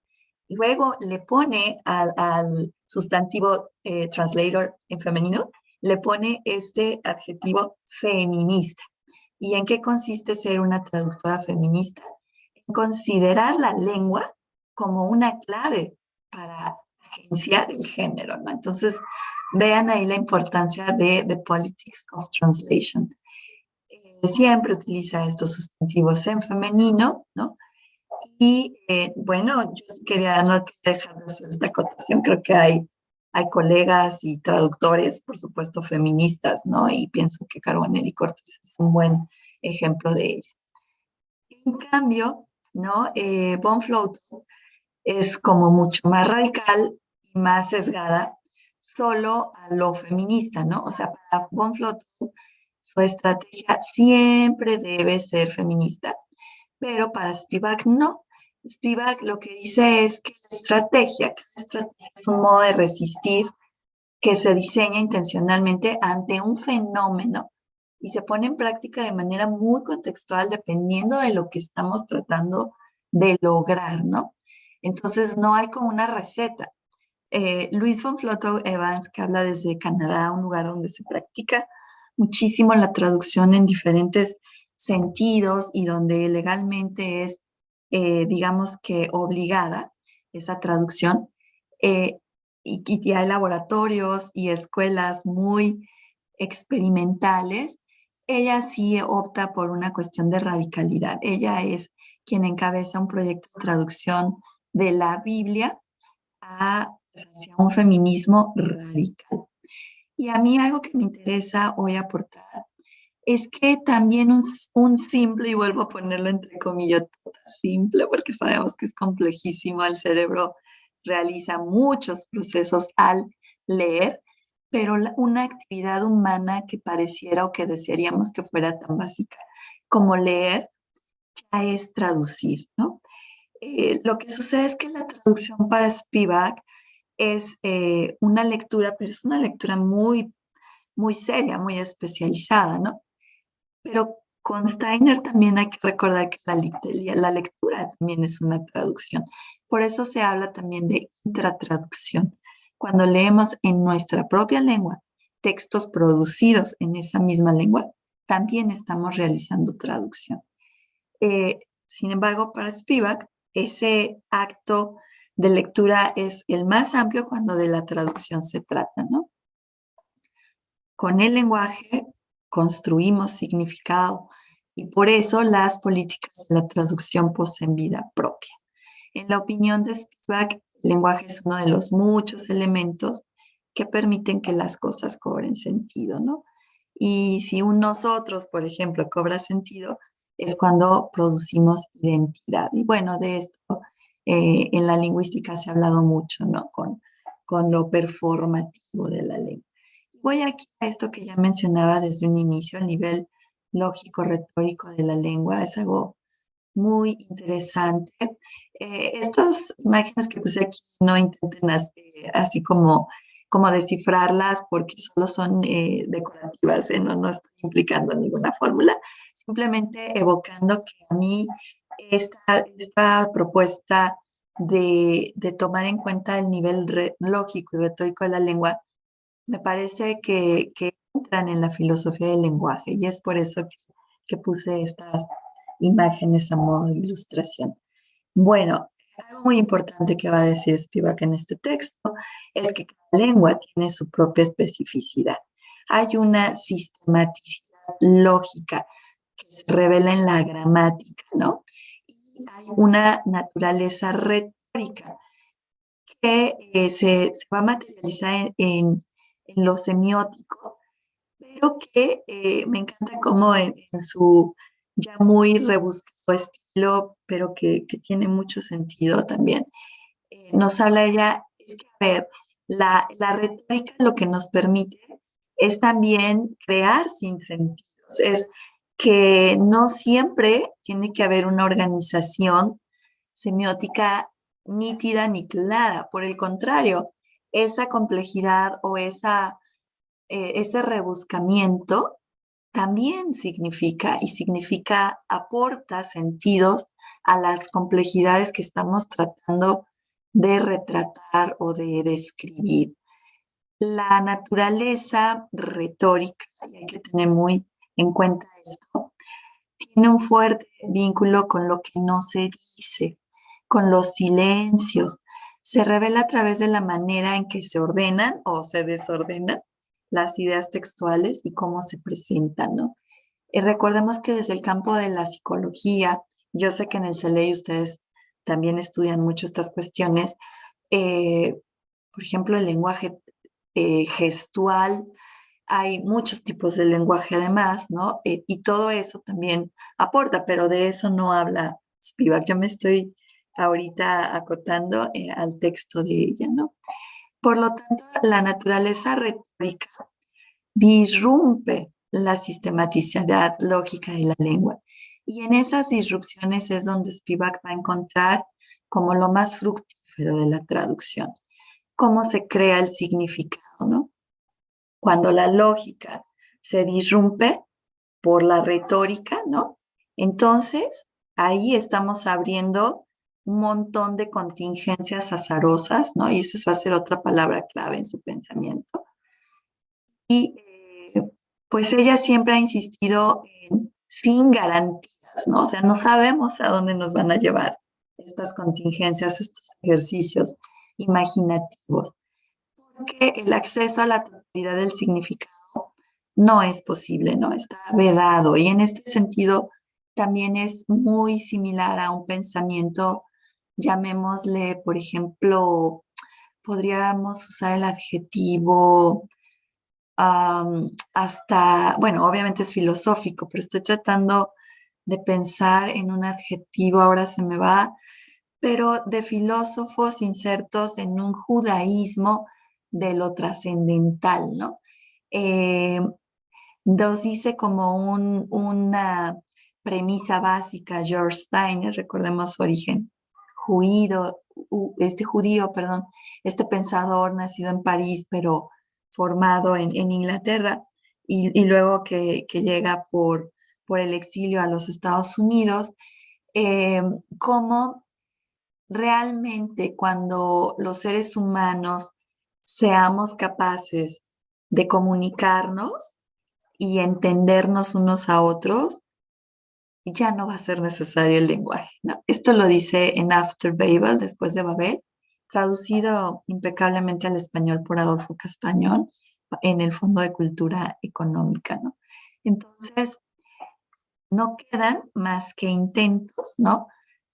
Luego le pone al sustantivo translator en femenino, le pone este adjetivo feminista. ¿Y en qué consiste ser una traductora feminista? En considerar la lengua como una clave para agenciar el género, ¿no? Entonces, vean ahí la importancia de The Politics of Translation. Siempre utiliza estos sustantivos en femenino, ¿no? Y bueno, yo sí quería no dejar de hacer esta acotación. Creo que hay colegas y traductores, por supuesto, feministas, ¿no? Y pienso que Carbonell Cortés es un buen ejemplo de ello. En cambio, ¿no? Von Flotow es como mucho más radical y más sesgada solo a lo feminista, ¿no? O sea, para Von Flotow su estrategia siempre debe ser feminista, pero para Spivak no. Spivak lo que dice es que la estrategia es un modo de resistir que se diseña intencionalmente ante un fenómeno y se pone en práctica de manera muy contextual dependiendo de lo que estamos tratando de lograr, ¿no? Entonces no hay como una receta. Luis von Flotow Evans, que habla desde Canadá, un lugar donde se practica muchísimo la traducción en diferentes sentidos y donde legalmente es, digamos que obligada esa traducción. eh, y hay laboratorios y escuelas muy experimentales. Ella sí opta por una cuestión de radicalidad. Ella es quien encabeza un proyecto de traducción de la Biblia hacia un feminismo radical. Y a mí algo que me interesa hoy aportar es que también un simple, y vuelvo a ponerlo entre comillas, simple, porque sabemos que es complejísimo, el cerebro realiza muchos procesos al leer, pero una actividad humana que pareciera o que desearíamos que fuera tan básica como leer ya es traducir, ¿no? Lo que sucede es que la traducción para Spivak es una lectura, pero es una lectura muy, muy seria, muy especializada, ¿no? Pero con Steiner también hay que recordar que la lectura también es una traducción. Por eso se habla también de intratraducción. Cuando leemos en nuestra propia lengua textos producidos en esa misma lengua, también estamos realizando traducción. Sin embargo, para Spivak, ese acto de lectura es el más amplio cuando de la traducción se trata, ¿no? Con el lenguaje construimos significado y por eso las políticas de la traducción poseen vida propia. En la opinión de Spivak, el lenguaje es uno de los muchos elementos que permiten que las cosas cobren sentido, ¿no? Y si un nosotros, por ejemplo, cobra sentido, es cuando producimos identidad. Y bueno, de esto en la lingüística se ha hablado mucho, ¿no? Con lo performativo de la lengua. Voy aquí a esto que ya mencionaba desde un inicio, el nivel lógico-retórico de la lengua. Es algo muy interesante. Estas imágenes que puse aquí no intenten así como descifrarlas porque solo son decorativas, no, no estoy implicando ninguna fórmula, simplemente evocando que a mí esta propuesta de tomar en cuenta el nivel lógico y retórico de la lengua me parece que entran en la filosofía del lenguaje y es por eso que puse estas imágenes a modo de ilustración. Bueno, algo muy importante que va a decir Spivak en este texto es que cada lengua tiene su propia especificidad. Hay una sistematicidad lógica que se revela en la gramática, ¿no? Y hay una naturaleza retórica que se va a materializar en lo semiótico, pero que me encanta cómo en su ya muy rebuscado estilo, pero que tiene mucho sentido también. Nos habla ella, es que, a ver, la retórica lo que nos permite es también crear sin sentidos, es que no siempre tiene que haber una organización semiótica nítida ni clara. Por el contrario, esa complejidad o ese rebuscamiento también significa, aporta sentidos a las complejidades que estamos tratando de retratar o de describir. La naturaleza retórica, y hay que tener muy en cuenta esto, tiene un fuerte vínculo con lo que no se dice, con los silencios. Se revela a través de la manera en que se ordenan o se desordenan las ideas textuales y cómo se presentan, ¿no? Recordemos que desde el campo de la psicología, yo sé que en el CELEI ustedes también estudian mucho estas cuestiones, eh, por ejemplo, el lenguaje gestual, hay muchos tipos de lenguaje además, ¿no? Y todo eso también aporta, pero de eso no habla Spivak. Yo me estoy ahorita acotando al texto de ella, ¿no? Por lo tanto, la naturaleza retórica disrumpe la sistematicidad lógica de la lengua. Y en esas disrupciones es donde Spivak va a encontrar como lo más fructífero de la traducción, cómo se crea el significado, ¿no? Cuando la lógica se disrumpe por la retórica, ¿no? Entonces, ahí estamos abriendo un montón de contingencias azarosas, ¿no? Y esa va a ser otra palabra clave en su pensamiento. Y pues ella siempre ha insistido en sin garantías, ¿no? O sea, no sabemos a dónde nos van a llevar estas contingencias, estos ejercicios imaginativos, porque el acceso a la totalidad del significado no es posible, ¿no? Está vedado y en este sentido también es muy similar a un pensamiento, llamémosle, por ejemplo, podríamos usar el adjetivo hasta, bueno, obviamente es filosófico, pero estoy tratando de pensar en un adjetivo, ahora se me va, pero de filósofos insertos en un judaísmo de lo trascendental, ¿no? Eh, nos dice como una premisa básica George Steiner, recordemos su origen judío, judío, perdón, este pensador nacido en París, pero formado en Inglaterra, y luego que llega por el exilio a los Estados Unidos, eh, cómo realmente cuando los seres humanos seamos capaces de comunicarnos, y entendernos unos a otros, ya no va a ser necesario el lenguaje, ¿no? Esto lo dice en After Babel, después de Babel, traducido impecablemente al español por Adolfo Castañón en el Fondo de Cultura Económica, ¿no? Entonces, no quedan más que intentos, ¿no?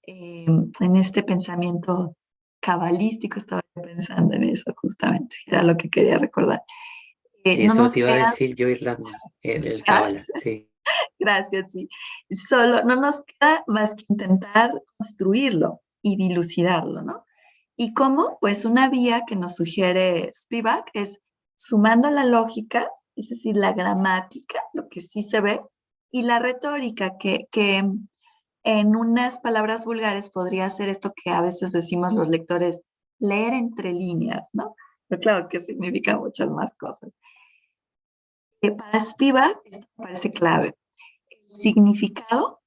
En este pensamiento cabalístico estaba pensando en eso justamente, era lo que quería recordar. Sí, No eso nos te iba a quedan, decir yo, Irlanda, del gracias, Cábala, sí. gracias, sí. Solo no nos queda más que intentar construirlo y dilucidarlo, ¿no? ¿Y cómo? Pues una vía que nos sugiere Spivak es sumando la lógica, es decir, la gramática, lo que sí se ve, y la retórica, que en unas palabras vulgares podría ser esto que a veces decimos los lectores, leer entre líneas, ¿no? Pero claro que significa muchas más cosas. Para Spivak, esto me parece clave. Significado,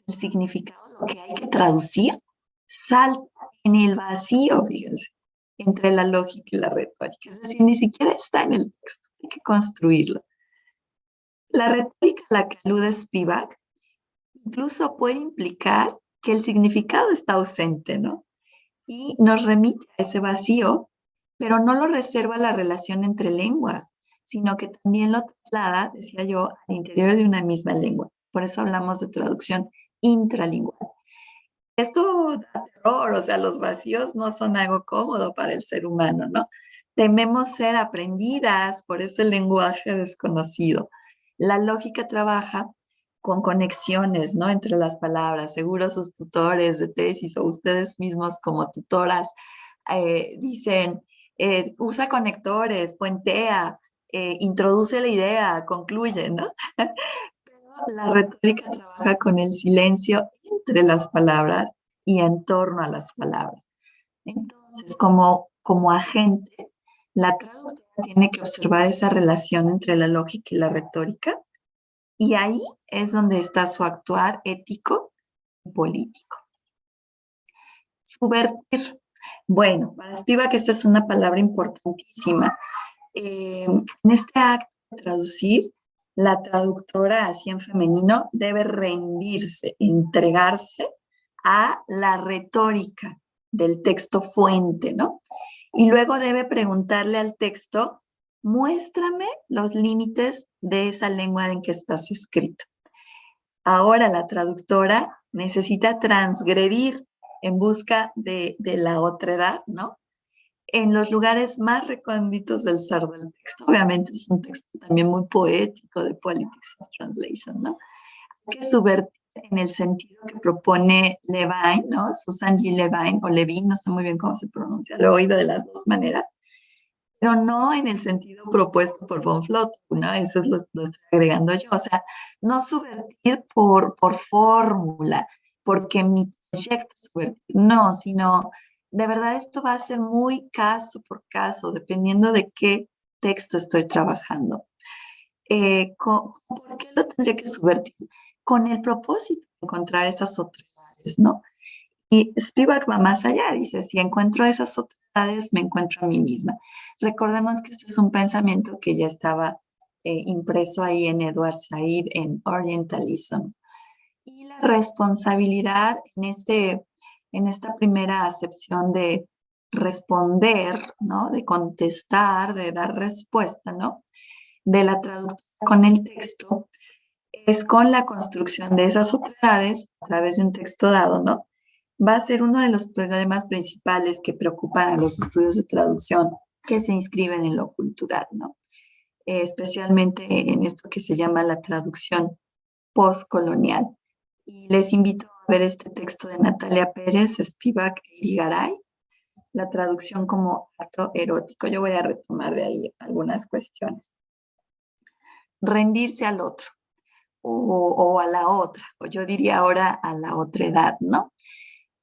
el significado, lo que hay que traducir, salta en el vacío, fíjense, entre la lógica y la retórica. Es decir, ni siquiera está en el texto, hay que construirlo. La retórica a la que alude Spivak incluso puede implicar que el significado está ausente, ¿no? Y nos remite a ese vacío, pero no lo reserva a la relación entre lenguas, sino que también lo traslada, decía yo, al interior de una misma lengua. Por eso hablamos de traducción intralingual. Esto da terror, o sea, los vacíos no son algo cómodo para el ser humano, ¿no? Tememos ser aprendidas por ese lenguaje desconocido. La lógica trabaja con conexiones, ¿no? Entre las palabras. Seguro sus tutores de tesis o ustedes mismos como tutoras dicen, usa conectores, puentea, introduce la idea, concluye, ¿no? La retórica trabaja con el silencio entre las palabras y en torno a las palabras. Entonces, como agente, la traductora tiene que observar esa relación entre la lógica y la retórica, y ahí es donde está su actuar ético y político. Subvertir. Bueno, para Spivak esta es una palabra importantísima. En este acto de traducir, la traductora, así en femenino, debe rendirse, entregarse a la retórica del texto fuente, ¿no? Y luego debe preguntarle al texto, muéstrame los límites de esa lengua en que estás escrito. Ahora la traductora necesita transgredir en busca de la otredad, ¿no? En los lugares más recónditos del ser del texto. Obviamente es un texto también muy poético de Politics of Translation, ¿no? Hay que subvertir en el sentido que propone Levine, ¿no? Susan G. Levine, o Levine, no sé muy bien cómo se pronuncia, lo he oído de las dos maneras, pero no en el sentido propuesto por von Flotow, ¿no? Eso es lo estoy agregando yo. O sea, no subvertir por fórmula, porque mi proyecto es subvertir, no, sino de verdad esto va a ser muy caso por caso, dependiendo de qué texto estoy trabajando. ¿Por qué lo tendría que subvertir? Con el propósito de encontrar esas otras, ¿no? Y Spivak va más allá, dice, si encuentro esas otras, me encuentro a mí misma. Recordemos que este es un pensamiento que ya estaba impreso ahí en Edward Said en Orientalism. Y la responsabilidad en esta primera acepción de responder, ¿no? De contestar, de dar respuesta, ¿no? De la traducción con el texto, es con la construcción de esas otras a través de un texto dado, ¿no? Va a ser uno de los problemas principales que preocupan a los estudios de traducción que se inscriben en lo cultural, ¿no? Especialmente en esto que se llama la traducción postcolonial. Y les invito a ver este texto de Natalia Pérez, Spivak e Irigaray, la traducción como acto erótico. Yo voy a retomar de ahí algunas cuestiones. Rendirse al otro o a la otra, o yo diría ahora a la otra edad, ¿no?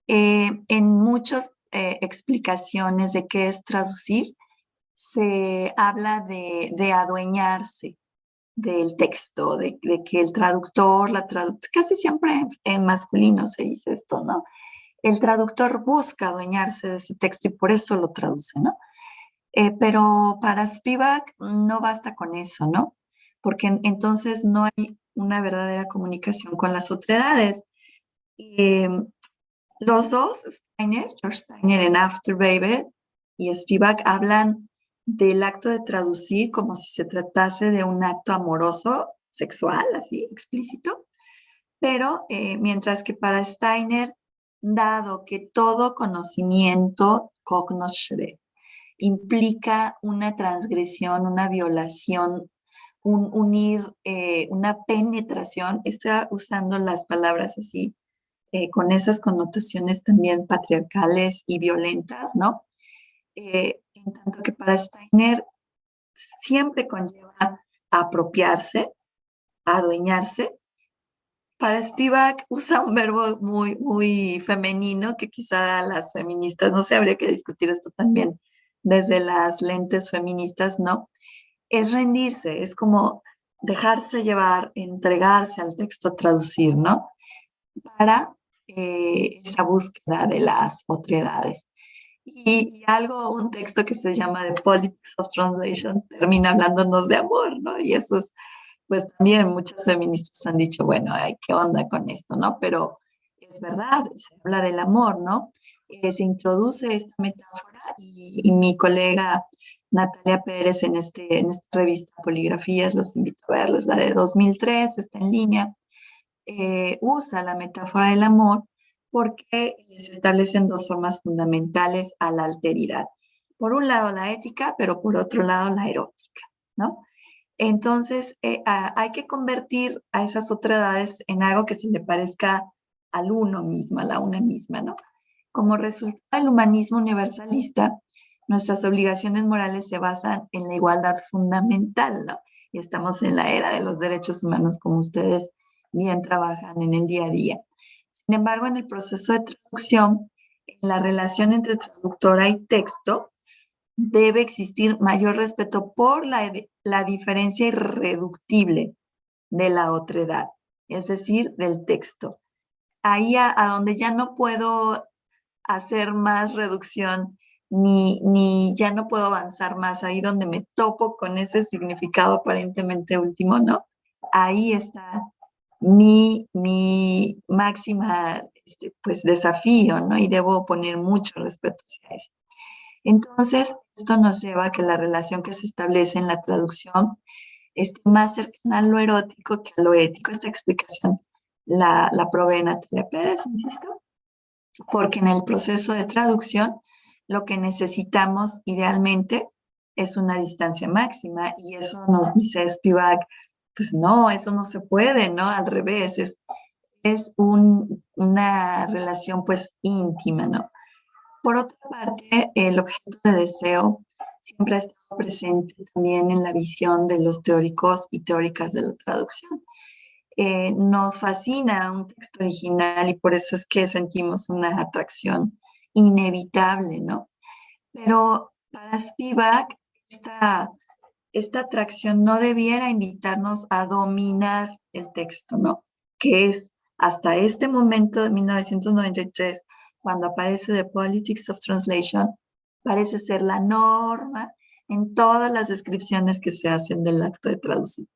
En muchas explicaciones de qué es traducir, se habla de adueñarse del texto, de que el traductor, casi siempre en masculino se dice esto, ¿no? El traductor busca adueñarse de ese texto y por eso lo traduce, ¿no? Pero para Spivak no basta con eso, ¿no? porque entonces no hay una verdadera comunicación con las otredades. Eh, los dos, George Steiner en After Baby y Spivak, hablan del acto de traducir como si se tratase de un acto amoroso, sexual, así, explícito, pero mientras que para Steiner, dado que todo conocimiento, cognoscere, implica una transgresión, una violación, una penetración, estoy usando las palabras así, con esas connotaciones también patriarcales y violentas, ¿no? En tanto que para Steiner siempre conlleva apropiarse, adueñarse. Para Spivak usa un verbo muy femenino que quizá las feministas, no sé, habría que discutir esto también desde las lentes feministas, ¿no? Es rendirse, es como dejarse llevar, entregarse al texto, traducir, ¿no? Para esa búsqueda de las otredades. Y algo, un texto que se llama The Politics of Translation, termina hablándonos de amor, ¿no? Y eso es, pues también muchas feministas han dicho, bueno, ay, ¿qué onda con esto, no? Pero es verdad, se habla del amor, ¿no? Se introduce esta metáfora y mi colega Natalia Pérez en esta revista Poligrafías, los invito a verlos, la de 2003, está en línea, usa la metáfora del amor porque se establecen dos formas fundamentales a la alteridad. Por un lado la ética, pero por otro lado la erótica, ¿no? Entonces, hay que convertir a esas otredades en algo que se le parezca al uno mismo, a la una misma, ¿no? Como resultado del humanismo universalista, nuestras obligaciones morales se basan en la igualdad fundamental, ¿no? Y estamos en la era de los derechos humanos, como ustedes bien trabajan en el día a día. Sin embargo, en el proceso de traducción, en la relación entre traductora y texto, debe existir mayor respeto por la diferencia irreductible de la otredad, es decir, del texto. Ahí a donde ya no puedo hacer más reducción, ni ya no puedo avanzar más, ahí donde me topo con ese significado aparentemente último, ¿no? Ahí está mi máxima, pues, desafío, ¿no? Y debo poner mucho respeto hacia eso. Entonces, esto nos lleva a que la relación que se establece en la traducción esté más cercana a lo erótico que a lo ético. Esta explicación la provee Natalia Pérez, insisto, porque en el proceso de traducción lo que necesitamos idealmente es una distancia máxima y eso nos dice Spivak, pues no, eso no se puede, ¿no? Al revés, es una relación pues íntima, ¿no? Por otra parte, el objeto de deseo siempre ha estado presente también en la visión de los teóricos y teóricas de la traducción. Nos fascina un texto original y por eso es que sentimos una atracción inevitable, ¿no? Pero para Spivak, esta atracción no debiera invitarnos a dominar el texto, ¿no? Que es hasta este momento de 1993, cuando aparece The Politics of Translation, parece ser la norma en todas las descripciones que se hacen del acto de traducir.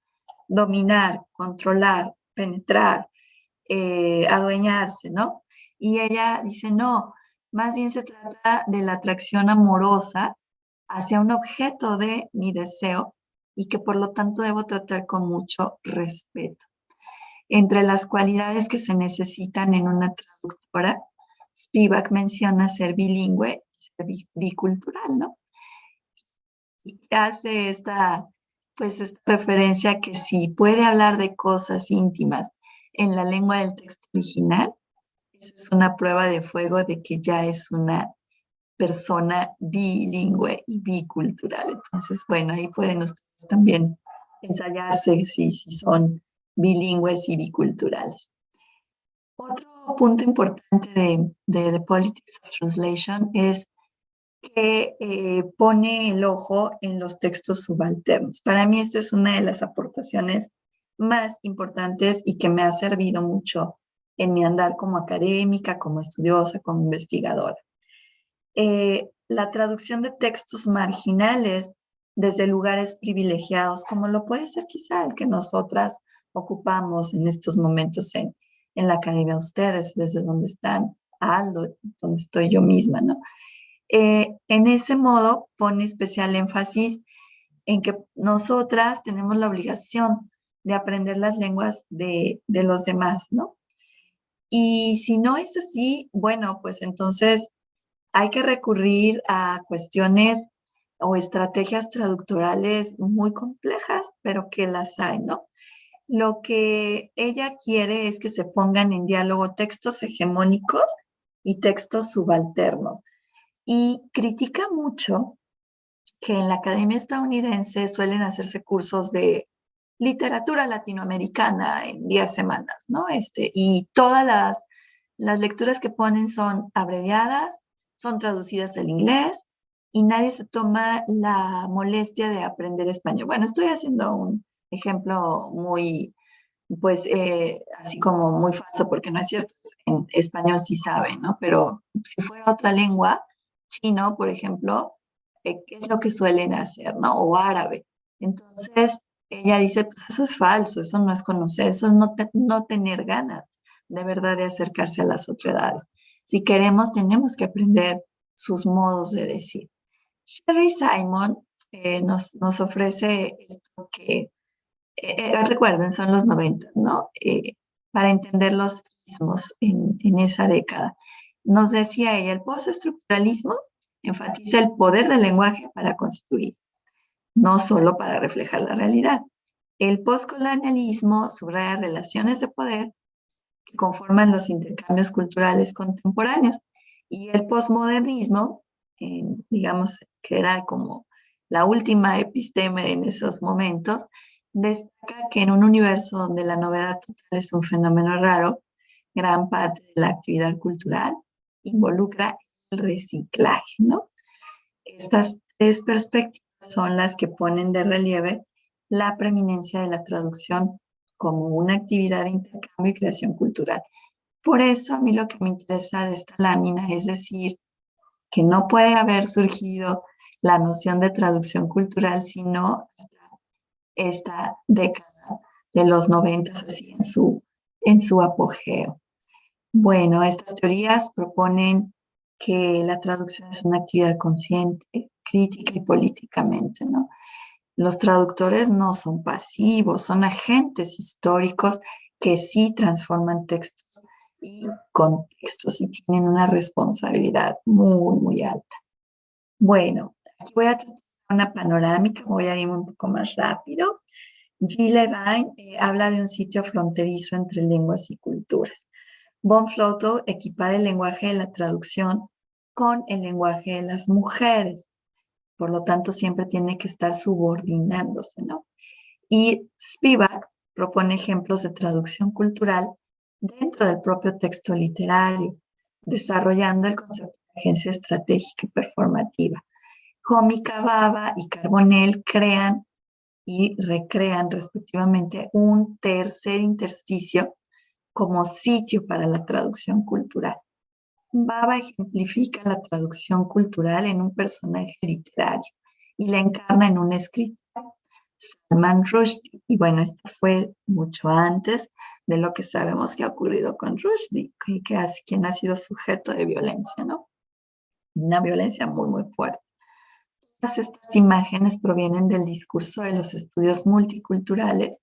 Dominar, controlar, penetrar, adueñarse, ¿no? Y ella dice, no, más bien se trata de la atracción amorosa hacia un objeto de mi deseo y que por lo tanto debo tratar con mucho respeto. Entre las cualidades que se necesitan en una traductora, Spivak menciona ser bilingüe, ser bicultural, ¿no? Y hace pues, esta referencia que si puede hablar de cosas íntimas en la lengua del texto original, eso es una prueba de fuego de que ya es una persona bilingüe y bicultural. Entonces, bueno, ahí pueden ustedes también ensayarse si son bilingües y biculturales. Otro punto importante de The Politics of Translation es que pone el ojo en los textos subalternos. Para mí esta es una de las aportaciones más importantes y que me ha servido mucho en mi andar como académica, como estudiosa, como investigadora. La traducción de textos marginales desde lugares privilegiados, como lo puede ser quizá el que nosotras ocupamos en estos momentos en la academia, ustedes, desde donde están, Aldo, donde estoy yo misma, ¿no? En ese modo pone especial énfasis en que nosotras tenemos la obligación de aprender las lenguas de los demás, ¿no? Y si no es así, bueno, pues entonces hay que recurrir a cuestiones o estrategias traductorales muy complejas, pero que las hay, ¿no? Lo que ella quiere es que se pongan en diálogo textos hegemónicos y textos subalternos. Y critica mucho que en la Academia Estadounidense suelen hacerse cursos de literatura latinoamericana en 10 semanas, ¿no? Y todas las lecturas que ponen son abreviadas, son traducidas al inglés y nadie se toma la molestia de aprender español. Bueno, estoy haciendo un ejemplo muy, pues, así como muy falso, porque no es cierto, en español sí saben, ¿no? Pero si fuera otra lengua, chino, por ejemplo, ¿qué es lo que suelen hacer, ¿no? O árabe. Entonces, ella dice, pues eso es falso, eso no es conocer, eso es no tener ganas de verdad de acercarse a las otredades. Si queremos, tenemos que aprender sus modos de decir. Sherry Simon nos ofrece esto que, recuerden, son los 90, ¿no? Para entender los ismos en esa década. Nos decía ella, el postestructuralismo enfatiza el poder del lenguaje para construir, no solo para reflejar la realidad. El postcolonialismo subraya relaciones de poder que conforman los intercambios culturales contemporáneos. Y el postmodernismo, digamos que era como la última episteme en esos momentos, destaca que en un universo donde la novedad total es un fenómeno raro, gran parte de la actividad cultural involucra el reciclaje, ¿no? Estas tres perspectivas son las que ponen de relieve la preeminencia de la traducción como una actividad de intercambio y creación cultural. Por eso a mí lo que me interesa de esta lámina es decir que no puede haber surgido la noción de traducción cultural sino esta década de los 90 así en su apogeo. Bueno, estas teorías proponen que la traducción es una actividad consciente, crítica y políticamente, ¿no? Los traductores no son pasivos, son agentes históricos que sí transforman textos y contextos y tienen una responsabilidad muy, muy alta. Bueno, aquí voy a tratar una panorámica, voy a ir un poco más rápido. G. Levine habla de un sitio fronterizo entre lenguas y culturas. Von Flotow equipara el lenguaje de la traducción con el lenguaje de las mujeres. Por lo tanto, siempre tiene que estar subordinándose, ¿no? Y Spivak propone ejemplos de traducción cultural dentro del propio texto literario, desarrollando el concepto de agencia estratégica y performativa. Jómica, Baba y Carbonell crean y recrean respectivamente un tercer intersticio como sitio para la traducción cultural. Baba ejemplifica la traducción cultural en un personaje literario y la encarna en un escritor, Salman Rushdie. Y bueno, esto fue mucho antes de lo que sabemos que ha ocurrido con Rushdie, quien ha sido sujeto de violencia, ¿no? Una violencia muy, muy fuerte. Todas estas imágenes provienen del discurso de los estudios multiculturales,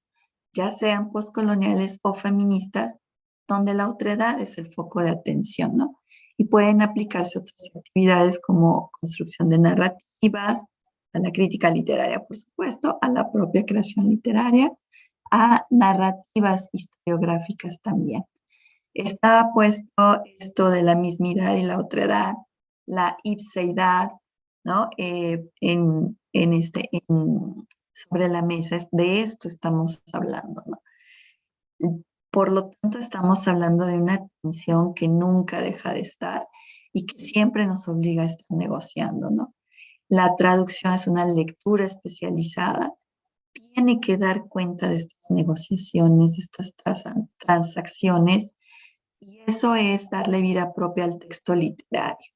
ya sean postcoloniales o feministas, donde la otredad es el foco de atención, ¿no? Y pueden aplicarse a otras actividades como construcción de narrativas, a la crítica literaria, por supuesto, a la propia creación literaria, a narrativas historiográficas también. Está puesto esto de la mismidad y la otredad, la ipseidad, ¿no? Sobre la mesa, de esto estamos hablando, ¿no? Por lo tanto, estamos hablando de una tensión que nunca deja de estar y que siempre nos obliga a estar negociando, ¿no? La traducción es una lectura especializada, tiene que dar cuenta de estas negociaciones, de estas transacciones, y eso es darle vida propia al texto literario.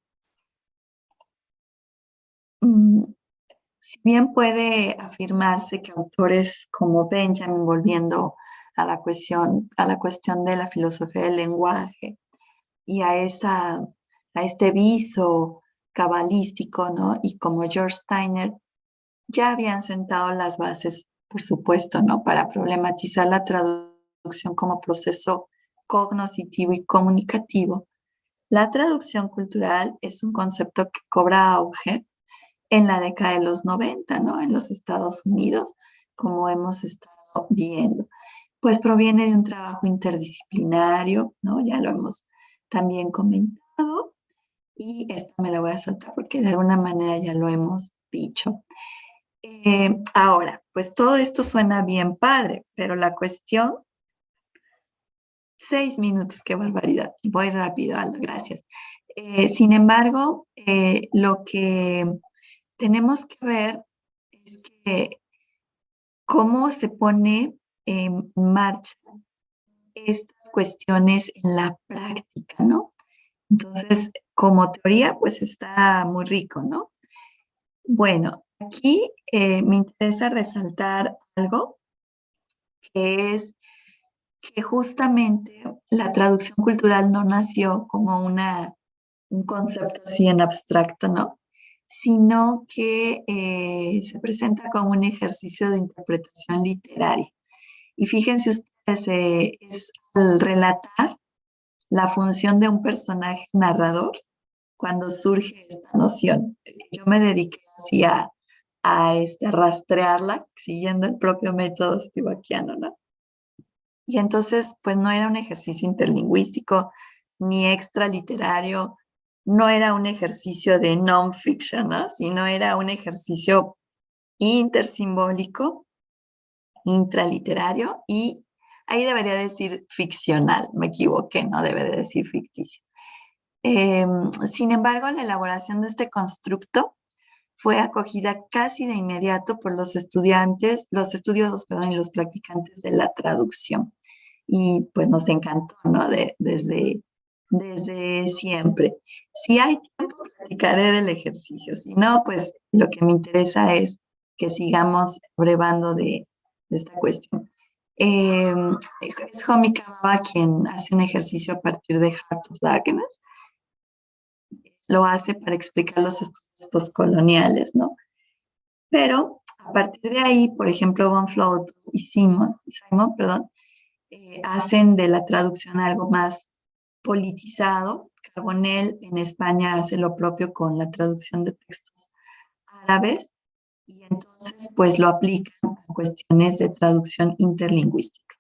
Bien puede afirmarse que autores como Benjamin, volviendo a la cuestión de la filosofía del lenguaje y a este viso cabalístico, ¿no? Y como George Steiner, ya habían sentado las bases, por supuesto, ¿no? Para problematizar la traducción como proceso cognoscitivo y comunicativo. La traducción cultural es un concepto que cobra auge en la década de los 90, ¿no? En los Estados Unidos, como hemos estado viendo. Pues proviene de un trabajo interdisciplinario, ¿no? Ya lo hemos también comentado, y esta me la voy a saltar porque de alguna manera ya lo hemos dicho. Ahora, pues todo esto suena bien padre, pero la cuestión, 6 minutos, qué barbaridad. Voy rápido, Aldo, gracias. Sin embargo, lo que tenemos que ver es que cómo se pone en marcha estas cuestiones en la práctica, ¿no? Entonces, como teoría, pues está muy rico, ¿no? Bueno, aquí me interesa resaltar algo que es que justamente la traducción cultural no nació como un concepto así en abstracto, ¿no? Sino que se presenta como un ejercicio de interpretación literaria. Y fíjense ustedes, es al relatar la función de un personaje narrador cuando surge esta noción. Yo me dediqué así a rastrearla siguiendo el propio método Spivakiano, ¿no? Y entonces, pues no era un ejercicio interlingüístico ni extraliterario, no era un ejercicio de non-fiction, ¿no? Sino era un ejercicio intersimbólico, intraliterario y ahí debería decir ficcional, me equivoqué, no debe de decir ficticio. Sin embargo, la elaboración de este constructo fue acogida casi de inmediato por los estudiantes, los estudiosos, perdón, y los practicantes de la traducción. Y pues nos encantó, ¿no? Desde siempre. Si hay tiempo, platicaré del ejercicio. Si no, pues lo que me interesa es que sigamos brevando de esta cuestión. Es Homi Kababa quien hace un ejercicio a partir de Heart of Darkness. Lo hace para explicar los estudios postcoloniales, ¿no? Pero a partir de ahí, por ejemplo, Von Flood y Simon, perdón, hacen de la traducción algo más politizado. Carbonell en España hace lo propio con la traducción de textos árabes y entonces pues lo aplican a cuestiones de traducción interlingüística.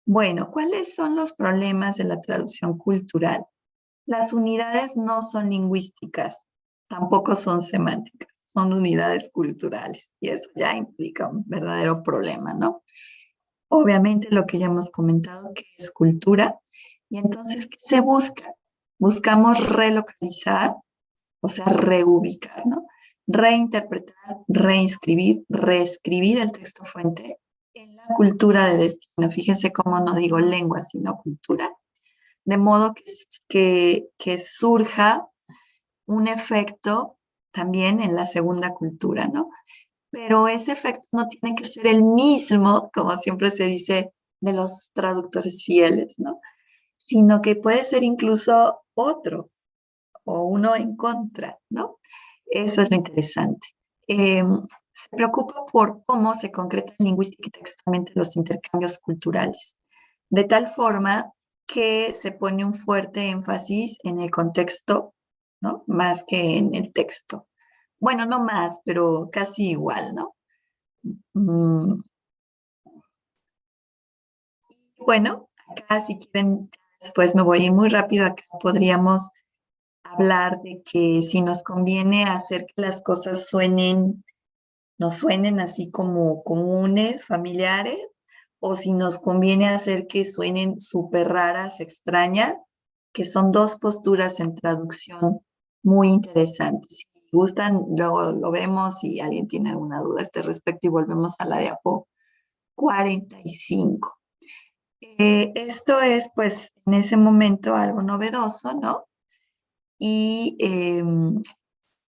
Bueno, ¿cuáles son los problemas de la traducción cultural? Las unidades no son lingüísticas, tampoco son semánticas, son unidades culturales y eso ya implica un verdadero problema, ¿no? Obviamente lo que ya hemos comentado que es cultura y entonces, ¿qué se busca? Buscamos relocalizar, o sea, reubicar, ¿no? Reinterpretar, reinscribir, reescribir el texto fuente en la cultura de destino. Fíjense cómo no digo lengua, sino cultura de modo que surja un efecto también en la segunda cultura, ¿no? Pero ese efecto no tiene que ser el mismo, como siempre se dice, de los traductores fieles, ¿no? Sino que puede ser incluso otro o uno en contra, ¿no? Eso es lo interesante. Se preocupa por cómo se concretan lingüística y textualmente los intercambios culturales, de tal forma que se pone un fuerte énfasis en el contexto, ¿no? Más que en el texto. Bueno, no más, pero casi igual, ¿no? Mm, bueno, acá si quieren, después me voy a ir muy rápido, acá podríamos hablar de que si nos conviene hacer que las cosas nos suenen así como comunes, familiares, o si nos conviene hacer que suenen súper raras, extrañas, que son dos posturas en traducción muy interesantes. Si gustan, luego lo vemos si alguien tiene alguna duda a este respecto y volvemos a la diapo 45. Esto es, pues, en ese momento algo novedoso, ¿no? Y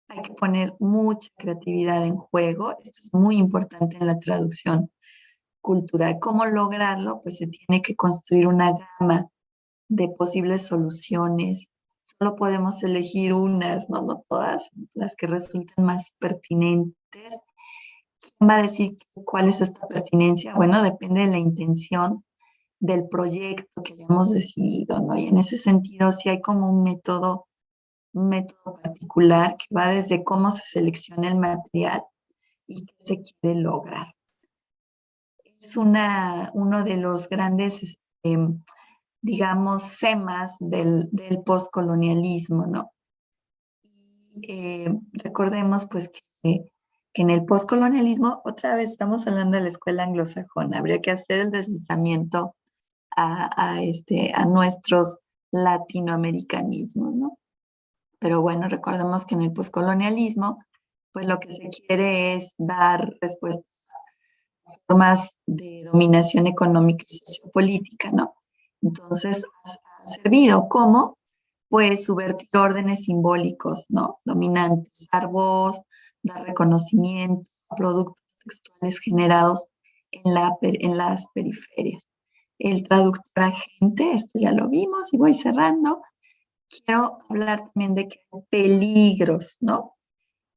hay que poner mucha creatividad en juego. Esto es muy importante en la traducción cultural. ¿Cómo lograrlo? Pues se tiene que construir una gama de posibles soluciones. Solo podemos elegir unas, no, no todas, las que resulten más pertinentes. ¿Quién va a decir cuál es esta pertinencia? Bueno, depende de la intención del proyecto que hayamos decidido, ¿no? Y en ese sentido, sí hay como un método particular que va desde cómo se selecciona el material y qué se quiere lograr. Es uno de los grandes, digamos, temas del postcolonialismo, ¿no? Recordemos pues que en el postcolonialismo, otra vez estamos hablando de la escuela anglosajona, habría que hacer el deslizamiento a nuestros latinoamericanismos, ¿no? Pero bueno, recordemos que en el poscolonialismo, pues lo que se quiere es dar respuestas a formas de dominación económica y sociopolítica, ¿no? Entonces, ha servido como, pues, subvertir órdenes simbólicos, ¿no? Dominantes, dar voz, dar reconocimiento a productos textuales generados en las periferias. El traductor agente, esto ya lo vimos y voy cerrando. Quiero hablar también de que hay peligros, ¿no?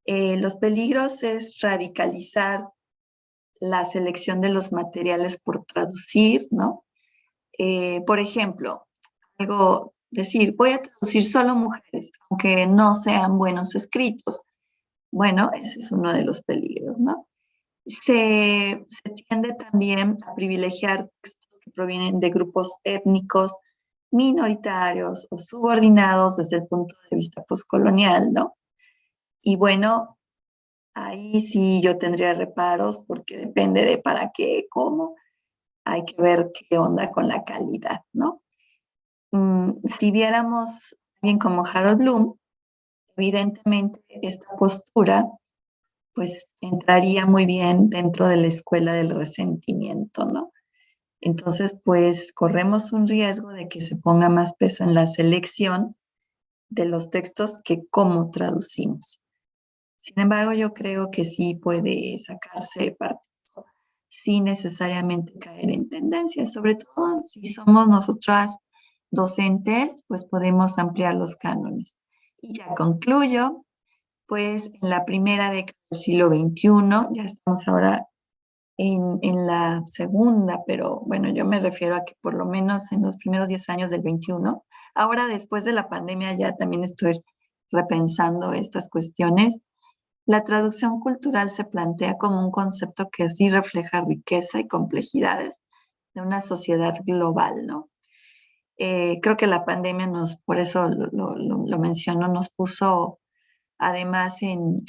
Los peligros es radicalizar la selección de los materiales por traducir, ¿no? Por ejemplo, decir, voy a traducir solo mujeres, aunque no sean buenos escritos. Bueno, ese es uno de los peligros, ¿no? Se tiende también a privilegiar textos que provienen de grupos étnicos minoritarios o subordinados desde el punto de vista postcolonial, ¿no? Y bueno, ahí sí yo tendría reparos porque depende de para qué, cómo, hay que ver qué onda con la calidad, ¿no? Si viéramos a alguien como Harold Bloom, evidentemente esta postura pues entraría muy bien dentro de la escuela del resentimiento, ¿no? Entonces, pues corremos un riesgo de que se ponga más peso en la selección de los textos que cómo traducimos. Sin embargo, yo creo que sí puede sacarse partido sin necesariamente caer en tendencias, sobre todo si somos nosotras docentes, pues podemos ampliar los cánones. Y ya concluyo, pues en la primera década del siglo XXI, ya estamos ahora en la segunda, pero bueno, yo me refiero a que por lo menos en los primeros 10 años del XXI, ahora después de la pandemia ya también estoy repensando estas cuestiones. La traducción cultural se plantea como un concepto que sí refleja riqueza y complejidades de una sociedad global, ¿no? Creo que la pandemia por eso lo menciono, nos puso además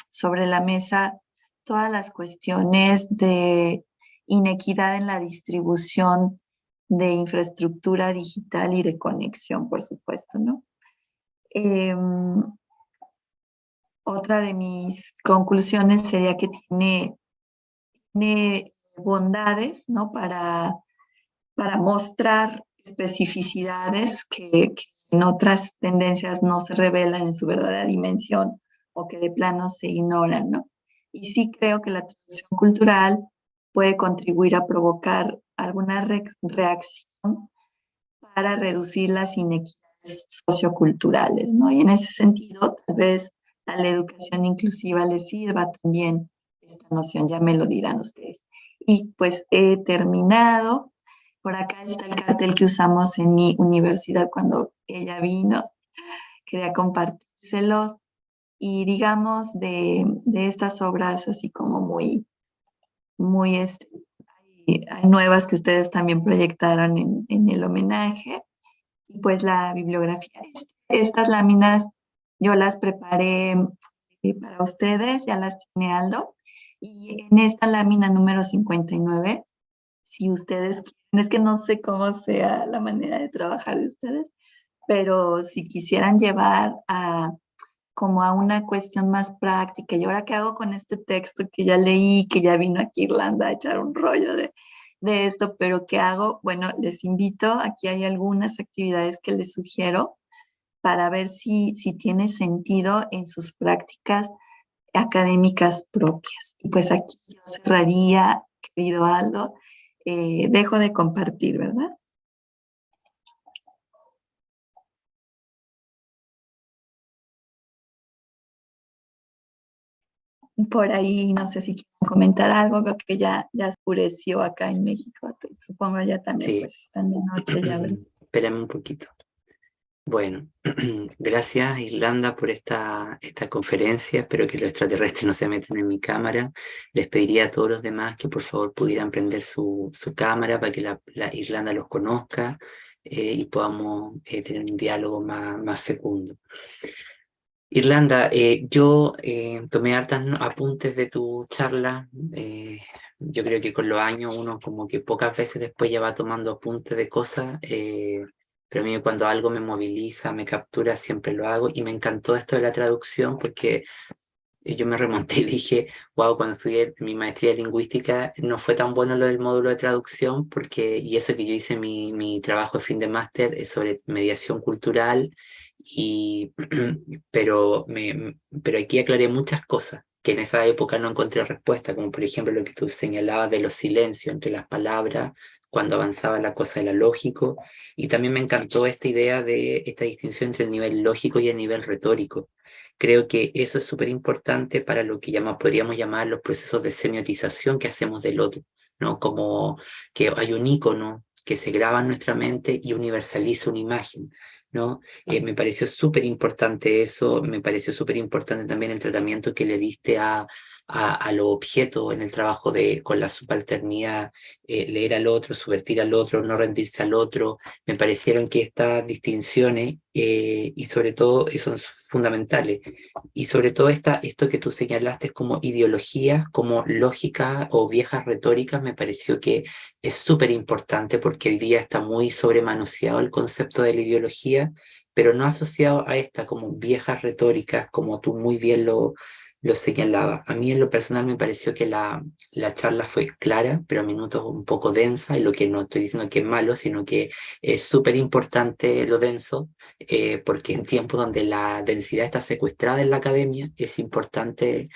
sobre la mesa todas las cuestiones de inequidad en la distribución de infraestructura digital y de conexión, por supuesto, ¿no? Otra de mis conclusiones sería que tiene bondades, ¿no? Para mostrar especificidades que en otras tendencias no se revelan en su verdadera dimensión o que de plano se ignoran, ¿no? Y sí creo que la traducción cultural puede contribuir a provocar alguna reacción para reducir las inequidades socioculturales, ¿no? Y en ese sentido, tal vez a la educación inclusiva les sirva también esta noción, ya me lo dirán ustedes. Y pues he terminado. Por acá está el cartel que usamos en mi universidad cuando ella vino. Quería compartírselos. Y digamos de estas obras así como muy hay nuevas que ustedes también proyectaron en el homenaje. Y pues la bibliografía. Estas láminas yo las preparé para ustedes, ya las tiene Aldo. Y en esta lámina número 59, si ustedes quieren, es que no sé cómo sea la manera de trabajar de ustedes, pero si quisieran llevar como a una cuestión más práctica, ¿y ahora qué hago con este texto que ya leí, que ya vino aquí Irlanda a echar un rollo de esto, pero qué hago? Bueno, les invito, aquí hay algunas actividades que les sugiero para ver si tiene sentido en sus prácticas académicas propias. Y pues aquí yo cerraría, querido Aldo, dejo de compartir, ¿verdad? Por ahí, no sé si quieren comentar algo, veo que ya oscureció acá en México, supongo allá también Sí, pues están de noche ya, ¿verdad? espérame un poquito. Bueno, gracias Irlanda por esta conferencia. Espero que los extraterrestres no se metan en mi cámara. Les pediría a todos los demás que por favor pudieran prender su cámara para que la Irlanda los conozca y podamos tener un diálogo más fecundo. Irlanda, yo tomé hartas apuntes de tu charla. Yo creo que con los años uno como que pocas veces después ya va tomando apuntes de cosas, pero a mí cuando algo me moviliza, me captura, siempre lo hago y me encantó esto de la traducción porque yo me remonté y dije, wow, cuando estudié mi maestría de lingüística no fue tan bueno lo del módulo de traducción porque, y eso que yo hice mi trabajo de fin de máster es sobre mediación cultural, y, pero aquí aclaré muchas cosas que en esa época no encontré respuesta, como por ejemplo lo que tú señalabas de los silencios entre las palabras, cuando avanzaba la cosa era lógico, y también me encantó esta idea de esta distinción entre el nivel lógico y el nivel retórico. Creo que eso es súper importante para lo que podríamos llamar los procesos de semiotización que hacemos del otro, ¿no? Como que hay un ícono que se graba en nuestra mente y universaliza una imagen, ¿no? Me pareció súper importante eso, me pareció súper importante también el tratamiento que le diste a los objetos en el trabajo con la subalternidad, leer al otro, subvertir al otro, no rendirse al otro. Me parecieron que estas distinciones, y sobre todo, son fundamentales. Y sobre todo esto que tú señalaste como ideologías, como lógica o viejas retóricas, me pareció que es súper importante porque hoy día está muy sobremanoseado el concepto de la ideología, pero no asociado a esta como viejas retóricas, como tú muy bien lo señalabas. A mí en lo personal me pareció que la charla fue clara, pero a minutos un poco densa, y lo que no estoy diciendo que es malo, sino que es súper importante lo denso, porque en tiempos donde la densidad está secuestrada en la academia, es importante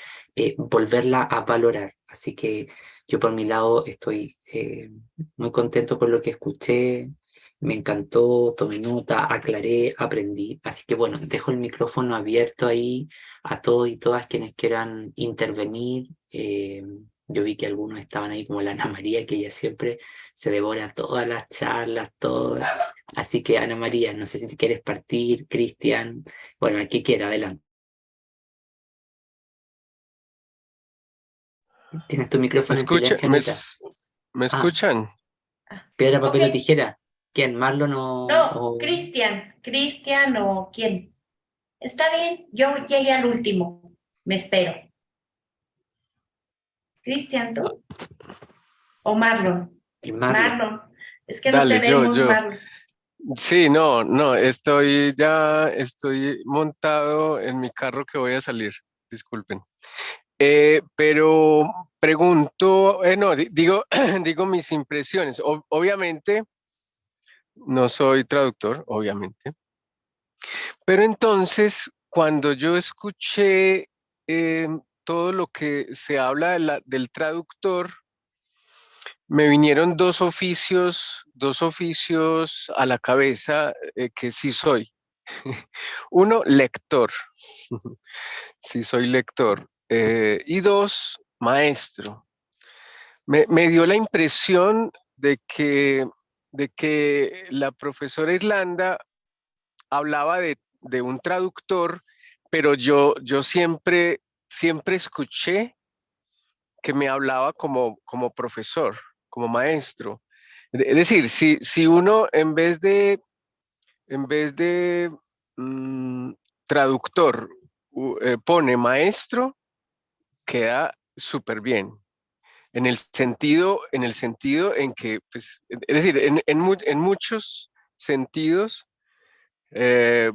volverla a valorar. Así que yo por mi lado estoy muy contento con lo que escuché, me encantó, tomé nota, aclaré, aprendí. Así que bueno, dejo el micrófono abierto ahí a todos y todas quienes quieran intervenir. Yo vi que algunos estaban ahí como la Ana María, que ella siempre se devora todas las charlas, todas. Así que Ana María, no sé si te quieres partir, Cristian, bueno, el que quiera, adelante. Tienes tu ¿Me micrófono en escucha, silencio, Anita. me Ah, escuchan? piedra, Ok, papel o tijera. ¿Quién? ¿Marlon no, Cristian o quién. Está bien, yo llegué al último, me espero. Cristian, ¿tú? ¿O Marlon? el Marlon? Marlon, es que no te Dale, vemos, Marlon. Sí, no, estoy montado en mi carro que voy a salir, disculpen. Pero pregunto, no, digo, digo mis impresiones. Obviamente, no soy traductor, obviamente. Pero entonces, cuando yo escuché todo lo que se habla del traductor, me vinieron dos oficios a la cabeza que sí soy. Uno, lector. Sí soy lector. Y dos, maestro. Me dio la impresión de que la profesora Irlanda hablaba de un traductor, pero yo siempre escuché que me hablaba como profesor, como maestro. Es decir, si uno en vez de mm, traductor pone maestro, queda súper bien. En el sentido en que, pues, es decir, en muchos sentidos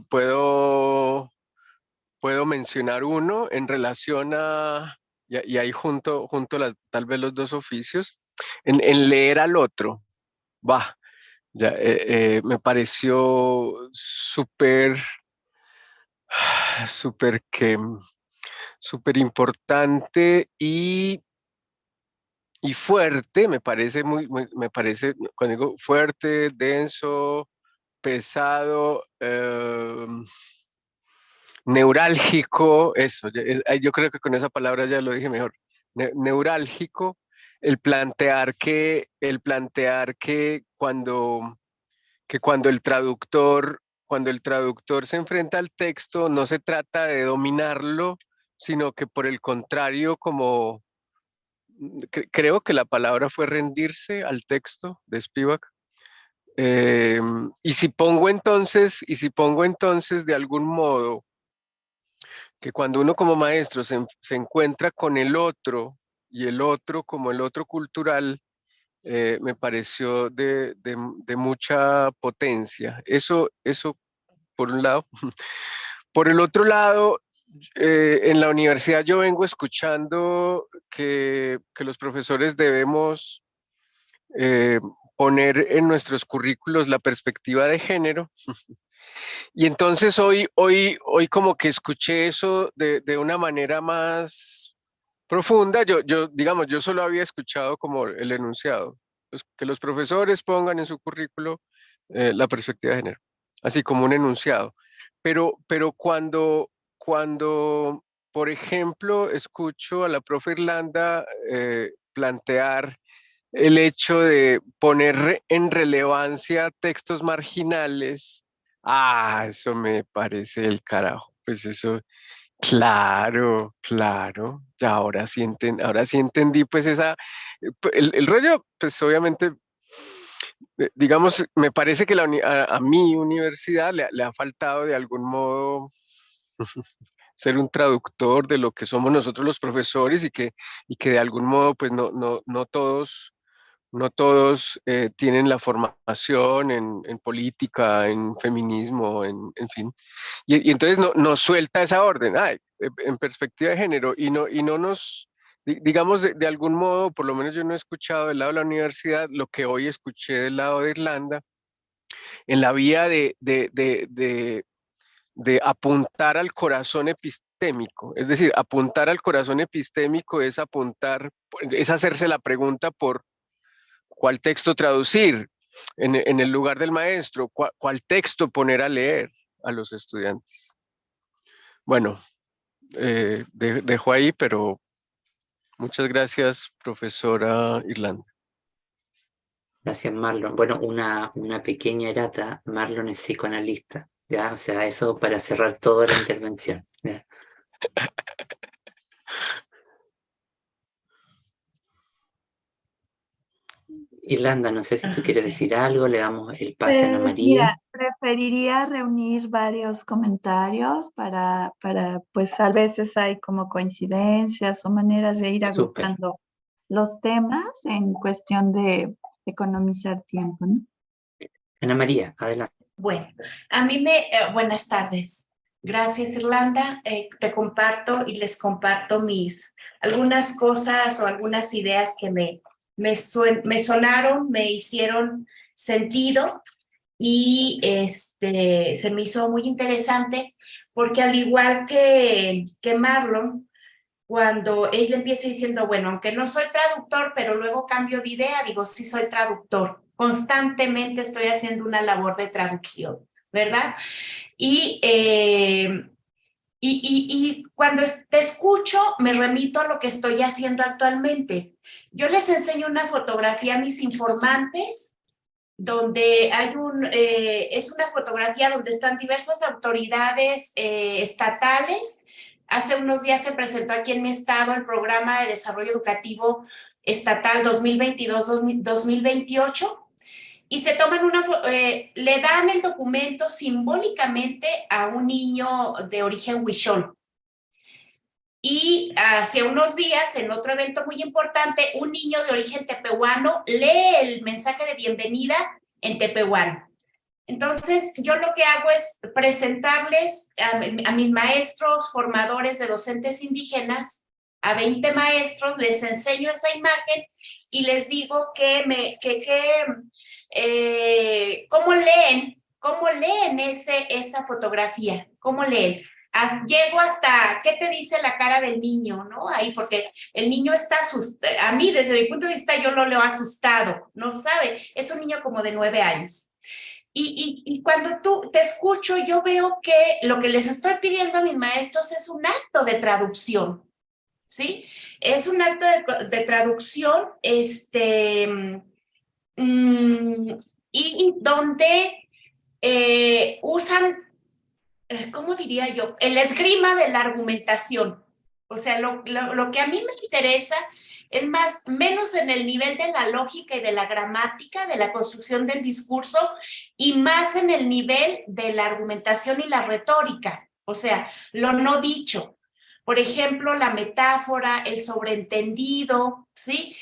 puedo mencionar uno en relación y ahí junto tal vez los dos oficios, en leer al otro. Va, ya, me pareció súper, súper que, súper importante y fuerte, me parece me parece, cuando digo fuerte, denso, pesado, neurálgico, eso, yo creo que con esa palabra ya lo dije mejor, neurálgico, el plantear que cuando cuando el traductor se enfrenta al texto, no se trata de dominarlo, sino que por el contrario, como creo que la palabra fue rendirse al texto de Spivak. Y si pongo entonces de algún modo que cuando uno como maestro se encuentra con el otro y el otro como el otro cultural, me pareció de mucha potencia. Eso por un lado. Por el otro lado, en la universidad yo vengo escuchando que los profesores debemos eh, poner en nuestros currículos la perspectiva de género. Y entonces hoy como que escuché eso de una manera más profunda. Digamos, yo solo había escuchado como el enunciado, que los profesores pongan en su currículo la perspectiva de género, así como un enunciado. Pero cuando, por ejemplo, escucho a la profe Irlanda plantear el hecho de poner en relevancia textos marginales, eso me parece el carajo. Pues eso, claro, claro. Ya ahora sí entendí, pues el rollo, pues obviamente, digamos, me parece que a mi universidad le ha faltado de algún modo ser un traductor de lo que somos nosotros los profesores y que de algún modo, pues no todos tienen la formación en política, en feminismo, en fin. Y entonces nos suelta esa orden, en perspectiva de género, y no nos, digamos, de algún modo, por lo menos yo no he escuchado del lado de la universidad lo que hoy escuché del lado de Irlanda, en la vía de apuntar al corazón epistémico. Es decir, apuntar al corazón epistémico es es hacerse la pregunta por cuál texto traducir en el lugar del maestro, cuál texto poner a leer a los estudiantes. Bueno, dejo ahí, pero muchas gracias, profesora Irlanda. Gracias, Marlon. Bueno, una pequeña errata, Marlon es psicoanalista, ¿ya? O sea, eso para cerrar toda la intervención, ¿ya? Irlanda, no sé si tú quieres decir algo, le damos el pase a Ana Pues María. mira, preferiría reunir varios comentarios pues a veces hay como coincidencias o maneras de ir Súper. agrupando los temas en cuestión de economizar tiempo, ¿no? Ana María, adelante. Bueno, buenas tardes. Gracias, Irlanda. Te comparto y les comparto algunas cosas o algunas ideas que me sonaron, me hicieron sentido y se me hizo muy interesante porque al igual que Marlon, cuando él empieza diciendo, bueno, aunque no soy traductor, pero luego cambio de idea, digo, sí soy traductor. Constantemente estoy haciendo una labor de traducción, ¿verdad? Y cuando te escucho, me remito a lo que estoy haciendo actualmente. Yo les enseño una fotografía a mis informantes donde es una fotografía donde están diversas autoridades estatales. Hace unos días se presentó aquí en mi estado el Programa de Desarrollo Educativo Estatal 2022-2028 y se toman le dan el documento simbólicamente a un niño de origen huichol. Y hace unos días, en otro evento muy importante, un niño de origen tepehuano lee el mensaje de bienvenida en tepehuano. Entonces, yo lo que hago es presentarles a mis maestros, formadores de docentes indígenas, a 20 maestros, les enseño esa imagen y les digo ¿cómo leen esa fotografía? ¿Cómo leen? llego hasta, ¿qué te dice la cara del niño? ¿No? Ahí, porque el niño está asustado, a mí desde mi punto de vista yo lo leo asustado, no sabe, es un niño como de 9 años. Y cuando tú te escucho, yo veo que lo que les estoy pidiendo a mis maestros es un acto de traducción, ¿sí? Es un acto de traducción, y donde usan, ¿cómo diría yo? El esgrima de la argumentación. O sea, lo que a mí me interesa es menos en el nivel de la lógica y de la gramática, de la construcción del discurso, y más en el nivel de la argumentación y la retórica. O sea, lo no dicho. Por ejemplo, la metáfora, el sobreentendido, ¿sí?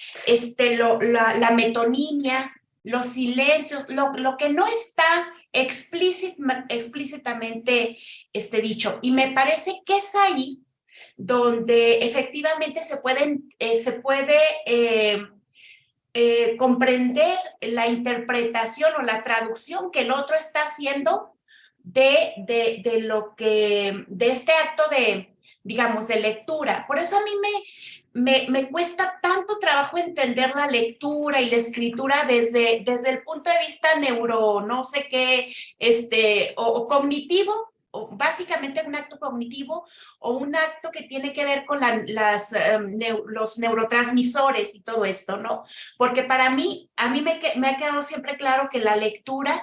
La metonimia, los silencios, lo que no está explícitamente dicho. Y me parece que es ahí donde efectivamente se puede comprender la interpretación o la traducción que el otro está haciendo de este acto de, digamos, de lectura. Por eso a mí me cuesta tanto trabajo entender la lectura y la escritura desde el punto de vista no sé qué, o cognitivo, o básicamente un acto cognitivo o un acto que tiene que ver con los neurotransmisores y todo esto, ¿no? Porque a mí me ha quedado siempre claro que la lectura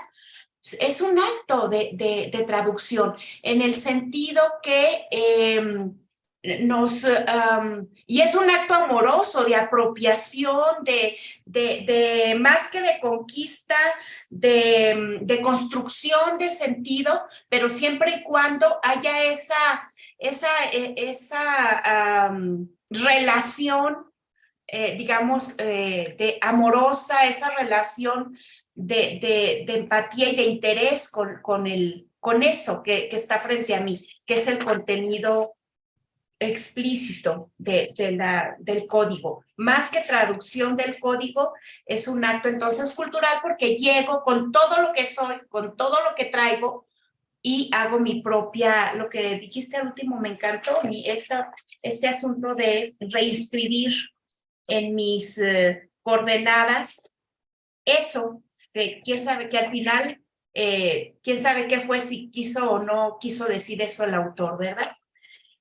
es un acto de traducción, en el sentido que y es un acto amoroso, de apropiación, más que de conquista, de construcción de sentido, pero siempre y cuando haya esa relación, digamos, de amorosa, esa relación de empatía y de interés con eso que está frente a mí, que es el contenido explícito del código. Más que traducción del código, es un acto entonces cultural, porque llego con todo lo que soy, con todo lo que traigo, y hago mi propia, lo que dijiste al último me encantó, este asunto de reinscribir en mis coordenadas eso, que quién sabe que al final, quién sabe qué fue, si quiso o no quiso decir eso el autor, ¿verdad?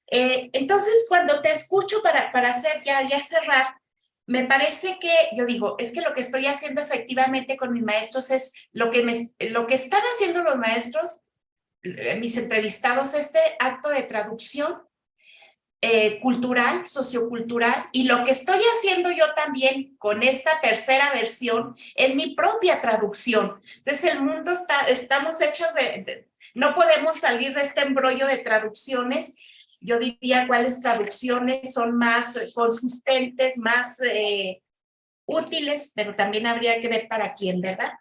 Entonces, cuando te escucho para hacer ya cerrar, me parece que, yo digo, es que lo que estoy haciendo efectivamente con mis maestros es lo que están haciendo los maestros, mis entrevistados, este acto de traducción cultural, sociocultural, y lo que estoy haciendo yo también con esta tercera versión es mi propia traducción. Entonces el mundo estamos hechos no podemos salir de este embrollo de traducciones. Yo diría cuáles traducciones son más consistentes, más útiles, pero también habría que ver para quién, ¿verdad?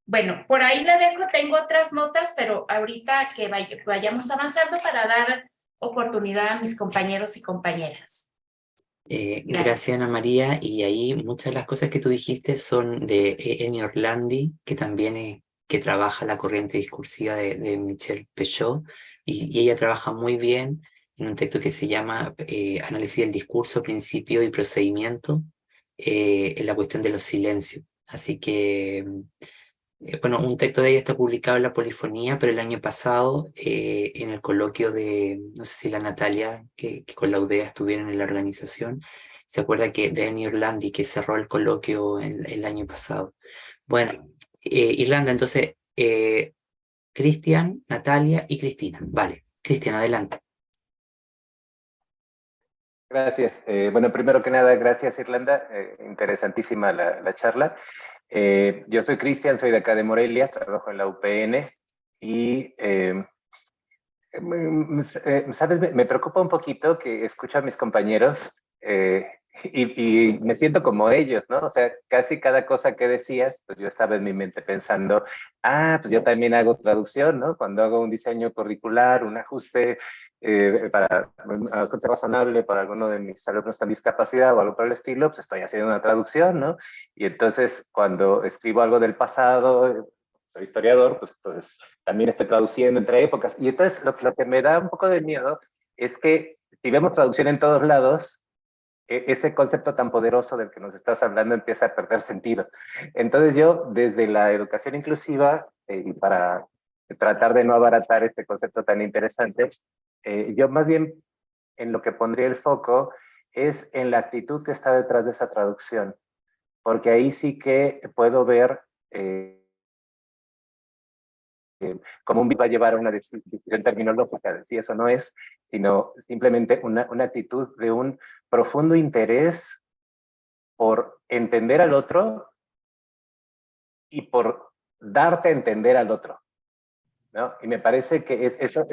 Bueno, por ahí la dejo, tengo otras notas, pero ahorita que vayamos avanzando para dar oportunidad a mis compañeros y compañeras. Gracias, Ana María. Y ahí muchas de las cosas que tú dijiste son de Eni Orlandi, que también que trabaja la corriente discursiva de Michel Peugeot, y ella trabaja muy bien en un texto que se llama Análisis del discurso, principio y procedimiento en la cuestión de los silencios. Así que bueno, un texto de ella está publicado en La Polifonía, pero el año pasado en el coloquio de, no sé si la Natalia, que con la UDEA estuvieron en la organización, se acuerda que de Eni Orlandi, que cerró el coloquio el año pasado. Bueno, Irlanda, entonces, Cristian, Natalia y Cristina. Vale, Cristian, adelante. Gracias. Bueno, primero que nada, gracias, Irlanda. Interesantísima la charla. Yo soy Cristian, soy de acá de Morelia, trabajo en la UPN y, ¿sabes? Me preocupa un poquito que escucho a mis compañeros y me siento como ellos, ¿no? O sea, casi cada cosa que decías, pues yo estaba en mi mente pensando, pues yo también hago traducción, ¿no? Cuando hago un diseño curricular, un ajuste para un ajuste razonable para alguno de mis alumnos con discapacidad o algo por el estilo, pues estoy haciendo una traducción, ¿no? Y entonces cuando escribo algo del pasado, soy historiador, pues entonces también estoy traduciendo entre épocas. Y entonces lo que me da un poco de miedo es que si vemos traducción en todos lados, ese concepto tan poderoso del que nos estás hablando empieza a perder sentido. Entonces yo, desde la educación inclusiva, y para tratar de no abaratar este concepto tan interesante, yo más bien en lo que pondría el foco es en la actitud que está detrás de esa traducción, porque ahí sí que puedo ver como un va a llevar a una decisión terminológica de si eso no es, sino simplemente una actitud de un profundo interés por entender al otro y por darte a entender al otro, ¿no? Y me parece que eso,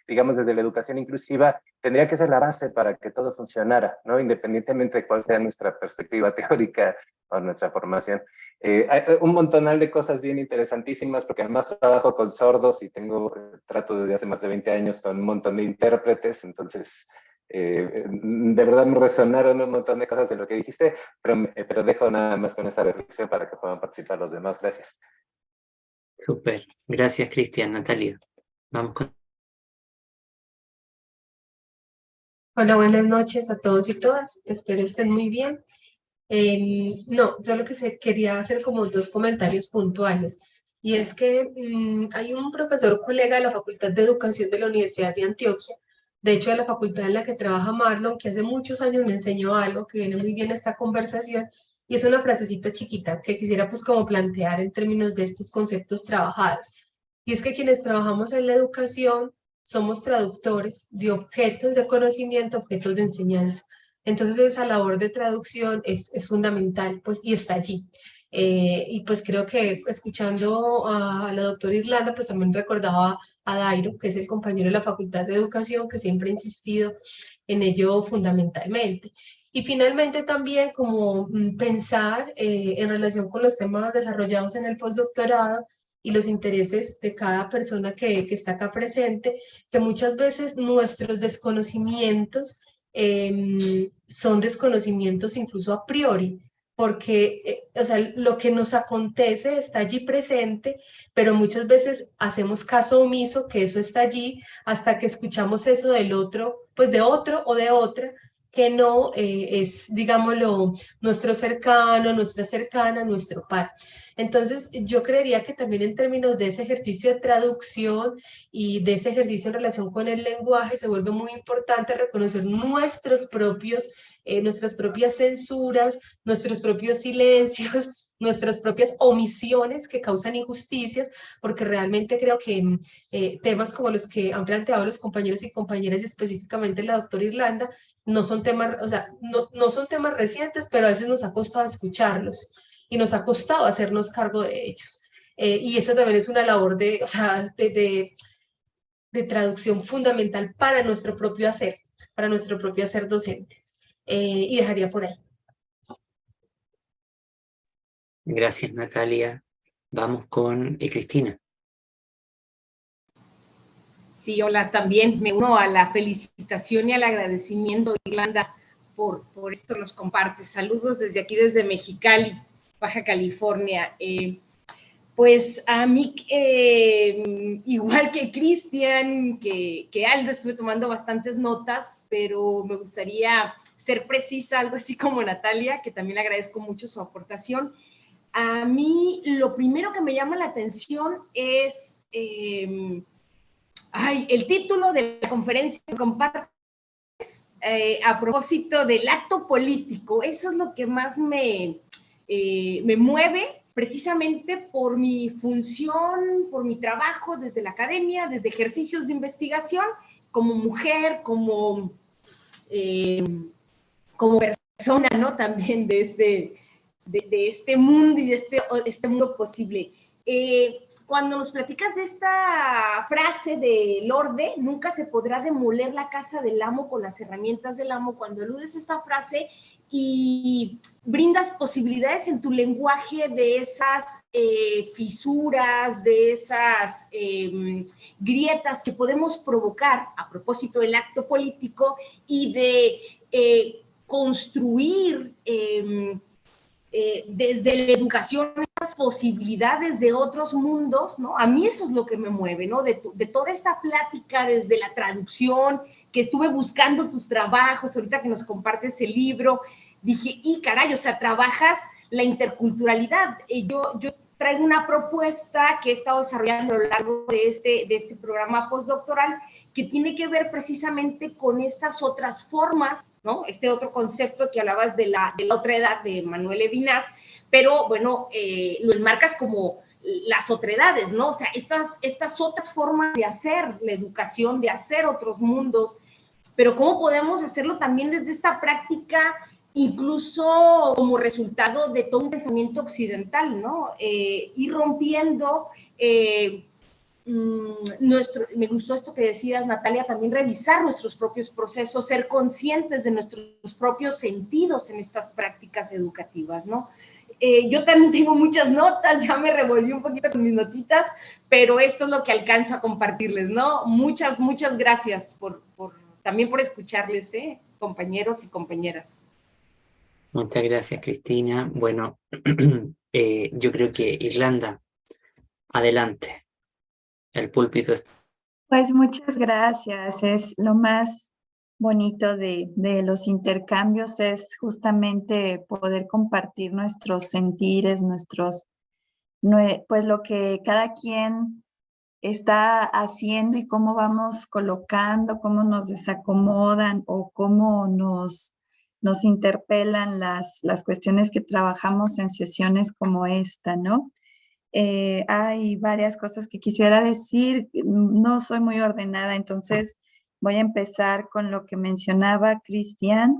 digamos, desde la educación inclusiva, tendría que ser la base para que todo funcionara, ¿no? Independientemente de cuál sea nuestra perspectiva teórica o nuestra formación. Hay un montonal de cosas bien interesantísimas, porque además trabajo con sordos y trato desde hace más de 20 años con un montón de intérpretes, entonces de verdad me resonaron un montón de cosas de lo que dijiste, pero dejo nada más con esta reflexión para que puedan participar los demás. Gracias. Súper. Gracias, Cristian. Natalia. Vamos con... Hola, buenas noches a todos y todas. Espero estén muy bien. No, yo lo que quería hacer como dos comentarios puntuales. Y es que hay un profesor colega de la Facultad de Educación de la Universidad de Antioquia, de hecho de la facultad en la que trabaja Marlon, que hace muchos años me enseñó algo que viene muy bien a esta conversación, y es una frasecita chiquita que quisiera pues como plantear en términos de estos conceptos trabajados. Y es que quienes trabajamos en la educación somos traductores de objetos de conocimiento, objetos de enseñanza. Entonces esa labor de traducción es fundamental, pues, y está allí. Y pues creo que escuchando a la doctora Irlanda, pues también recordaba a Dairo, que es el compañero de la Facultad de Educación, que siempre ha insistido en ello fundamentalmente. Y finalmente también como pensar en relación con los temas desarrollados en el postdoctorado y los intereses de cada persona que está acá presente, que muchas veces nuestros desconocimientos son desconocimientos incluso a priori, porque o sea, lo que nos acontece está allí presente, pero muchas veces hacemos caso omiso que eso está allí hasta que escuchamos eso del otro, pues de otro o de otra, que no es, digámoslo, nuestro cercano, nuestra cercana, nuestro par. Entonces, yo creería que también en términos de ese ejercicio de traducción y de ese ejercicio en relación con el lenguaje, se vuelve muy importante reconocer nuestras propias censuras, nuestros propios silencios, nuestras propias omisiones que causan injusticias, porque realmente creo que temas como los que han planteado los compañeros y compañeras, y específicamente la doctora Irlanda, no son temas, o sea, no son temas recientes, pero a veces nos ha costado escucharlos y nos ha costado hacernos cargo de ellos. Y eso también es una labor o sea, de traducción fundamental para nuestro propio hacer docente. Y dejaría por ahí. Gracias, Natalia. Vamos con Cristina. Sí, hola, también me uno a la felicitación y al agradecimiento, Irlanda, por esto nos comparte. Saludos desde aquí, desde Mexicali, Baja California. Pues a mí, igual que Cristian, que Aldo, estuve tomando bastantes notas, pero me gustaría ser precisa, algo así como Natalia, que también agradezco mucho su aportación. A mí, lo primero que me llama la atención es el título de la conferencia que compartes a propósito del acto político. Eso es lo que más me mueve, precisamente por mi función, por mi trabajo desde la academia, desde ejercicios de investigación, como mujer, como persona, ¿no? También de este mundo y de este mundo posible. Cuando nos platicas de esta frase de Lorde, nunca se podrá demoler la casa del amo con las herramientas del amo, cuando aludes a esta frase y brindas posibilidades en tu lenguaje de esas fisuras, de esas grietas que podemos provocar a propósito del acto político y de construir desde la educación posibilidades de otros mundos, ¿no? A mí eso es lo que me mueve, ¿no? De toda esta plática desde la traducción, que estuve buscando tus trabajos, ahorita que nos compartes el libro, dije, y caray, o sea, trabajas la interculturalidad. Yo traigo una propuesta que he estado desarrollando a lo largo de este programa postdoctoral que tiene que ver precisamente con estas otras formas, ¿no? Este otro concepto que hablabas de la otra edad de Manuel Levinas, pero bueno, lo enmarcas como las otredades, ¿no? O sea, estas otras formas de hacer la educación, de hacer otros mundos, pero ¿cómo podemos hacerlo también desde esta práctica, incluso como resultado de todo un pensamiento occidental, ¿no? Ir rompiendo me gustó esto que decías, Natalia, también revisar nuestros propios procesos, ser conscientes de nuestros propios sentidos en estas prácticas educativas, ¿no? Yo también tengo muchas notas, ya me revolví un poquito con mis notitas, pero esto es lo que alcanzo a compartirles, ¿no? Muchas gracias también por escucharles, compañeros y compañeras. Muchas gracias, Cristina. Bueno, yo creo que Irlanda, adelante. El púlpito está. Pues muchas gracias. Es lo más bonito de los intercambios, es justamente poder compartir nuestros sentires, pues lo que cada quien está haciendo y cómo vamos colocando, cómo nos desacomodan o cómo nos interpelan las cuestiones que trabajamos en sesiones como esta, ¿no? Hay varias cosas que quisiera decir, no soy muy ordenada, entonces voy a empezar con lo que mencionaba Cristian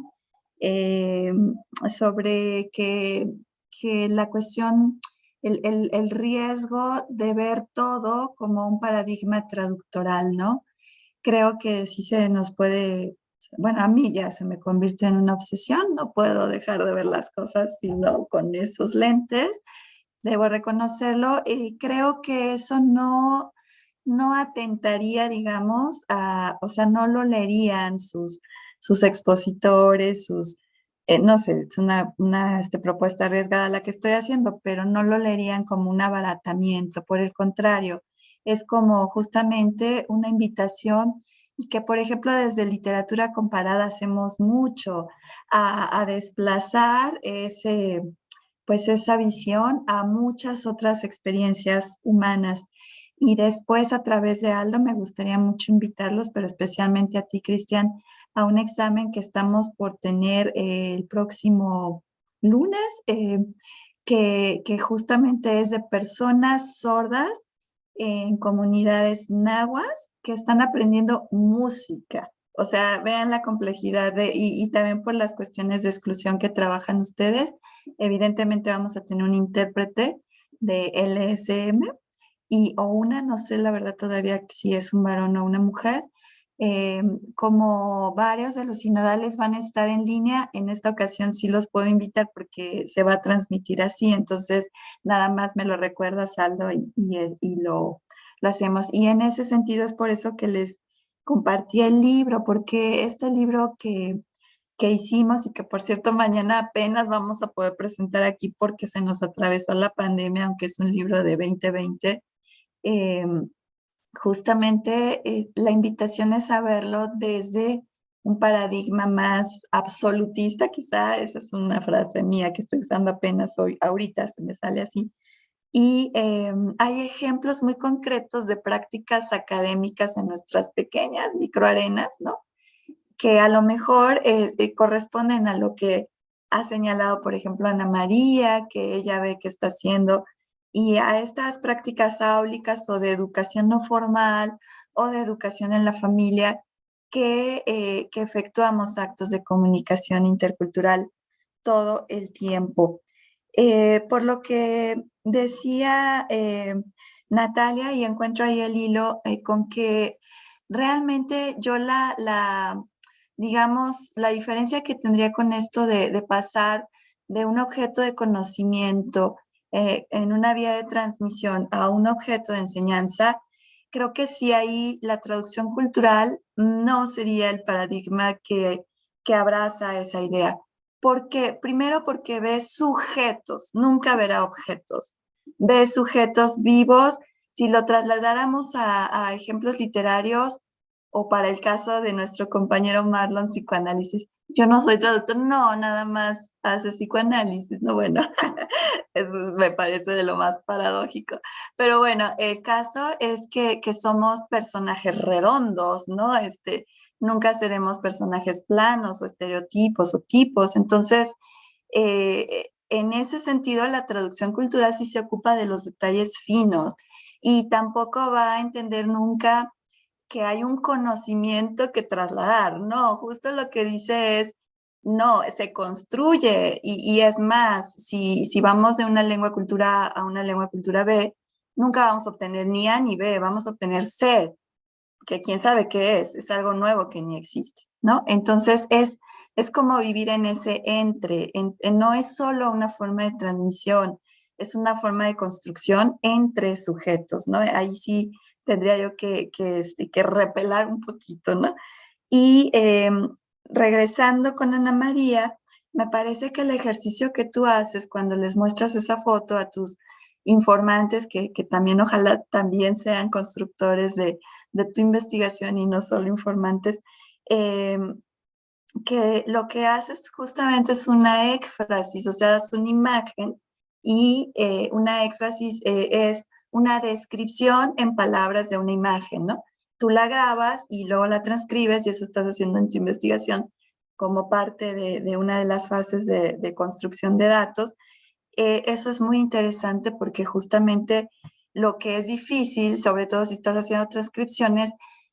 sobre que la cuestión, el riesgo de ver todo como un paradigma traductoral, ¿no? Creo que sí se nos puede, bueno, a mí ya se me convirtió en una obsesión, no puedo dejar de ver las cosas sino con esos lentes. Debo reconocerlo y creo que eso no atentaría, digamos, o sea, no lo leerían sus expositores, no sé, es una propuesta arriesgada la que estoy haciendo, pero no lo leerían como un abaratamiento, por el contrario, es como justamente una invitación y que, por ejemplo, desde literatura comparada hacemos mucho a desplazar pues esa visión a muchas otras experiencias humanas. Y después a través de Aldo me gustaría mucho invitarlos, pero especialmente a ti, Cristian, a un examen que estamos por tener el próximo lunes, que justamente es de personas sordas en comunidades nahuas que están aprendiendo música. O sea, vean la complejidad y también por las cuestiones de exclusión que trabajan ustedes. Evidentemente vamos a tener un intérprete de LSM o una, no sé la verdad todavía si es un varón o una mujer. Como varios de los sinodales van a estar en línea, en esta ocasión sí los puedo invitar porque se va a transmitir así, entonces nada más me lo recuerda Aldo y lo hacemos. Y en ese sentido es por eso que les compartí el libro, porque este libro que hicimos y que por cierto mañana apenas vamos a poder presentar aquí porque se nos atravesó la pandemia, aunque es un libro de 2020, justamente la invitación es a verlo desde un paradigma más absolutista, quizá esa es una frase mía que estoy usando apenas hoy, ahorita se me sale así. Y hay ejemplos muy concretos de prácticas académicas en nuestras pequeñas microarenas, ¿no? Que a lo mejor corresponden a lo que ha señalado, por ejemplo, Ana María, que ella ve que está haciendo, y a estas prácticas áulicas o de educación no formal o de educación en la familia que efectuamos actos de comunicación intercultural todo el tiempo. Por lo que decía Natalia, y encuentro ahí el hilo con que realmente yo digamos, la diferencia que tendría con esto de pasar de un objeto de conocimiento en una vía de transmisión a un objeto de enseñanza, creo que sí ahí la traducción cultural no sería el paradigma que abraza esa idea. ¿Por qué? Primero porque ve sujetos, nunca verá objetos. de sujetos vivos. Si lo trasladáramos a ejemplos literarios o para el caso de nuestro compañero Marlon, psicoanálisis, yo no soy traductor, no, nada más hace psicoanálisis, no, bueno, eso me parece de lo más paradójico. Pero bueno, el caso es que somos personajes redondos, ¿no? Nunca seremos personajes planos o estereotipos o tipos. Entonces, en ese sentido, la traducción cultural sí se ocupa de los detalles finos y tampoco va a entender nunca que hay un conocimiento que trasladar, no, justo lo que dice es, no, se construye y es más, si vamos de una lengua cultura A a una lengua cultura B, nunca vamos a obtener ni A ni B, vamos a obtener C, que quién sabe qué es algo nuevo que ni existe, ¿no? Entonces es como vivir en ese no es solo una forma de transmisión, es una forma de construcción entre sujetos, ¿no? Ahí sí tendría yo que repelar un poquito, ¿no? Y regresando con Ana María, me parece que el ejercicio que tú haces cuando les muestras esa foto a tus informantes, que también ojalá también sean constructores de tu investigación y no solo informantes, eh, que lo que haces justamente es una éfrasis, o sea, es una imagen y una éfrasis es una descripción en palabras de una imagen, ¿no? Tú la grabas y luego la transcribes y eso estás haciendo en tu investigación como parte de una de las fases de construcción de datos. Eso es muy interesante porque justamente lo que es difícil, sobre todo si estás haciendo transcripciones,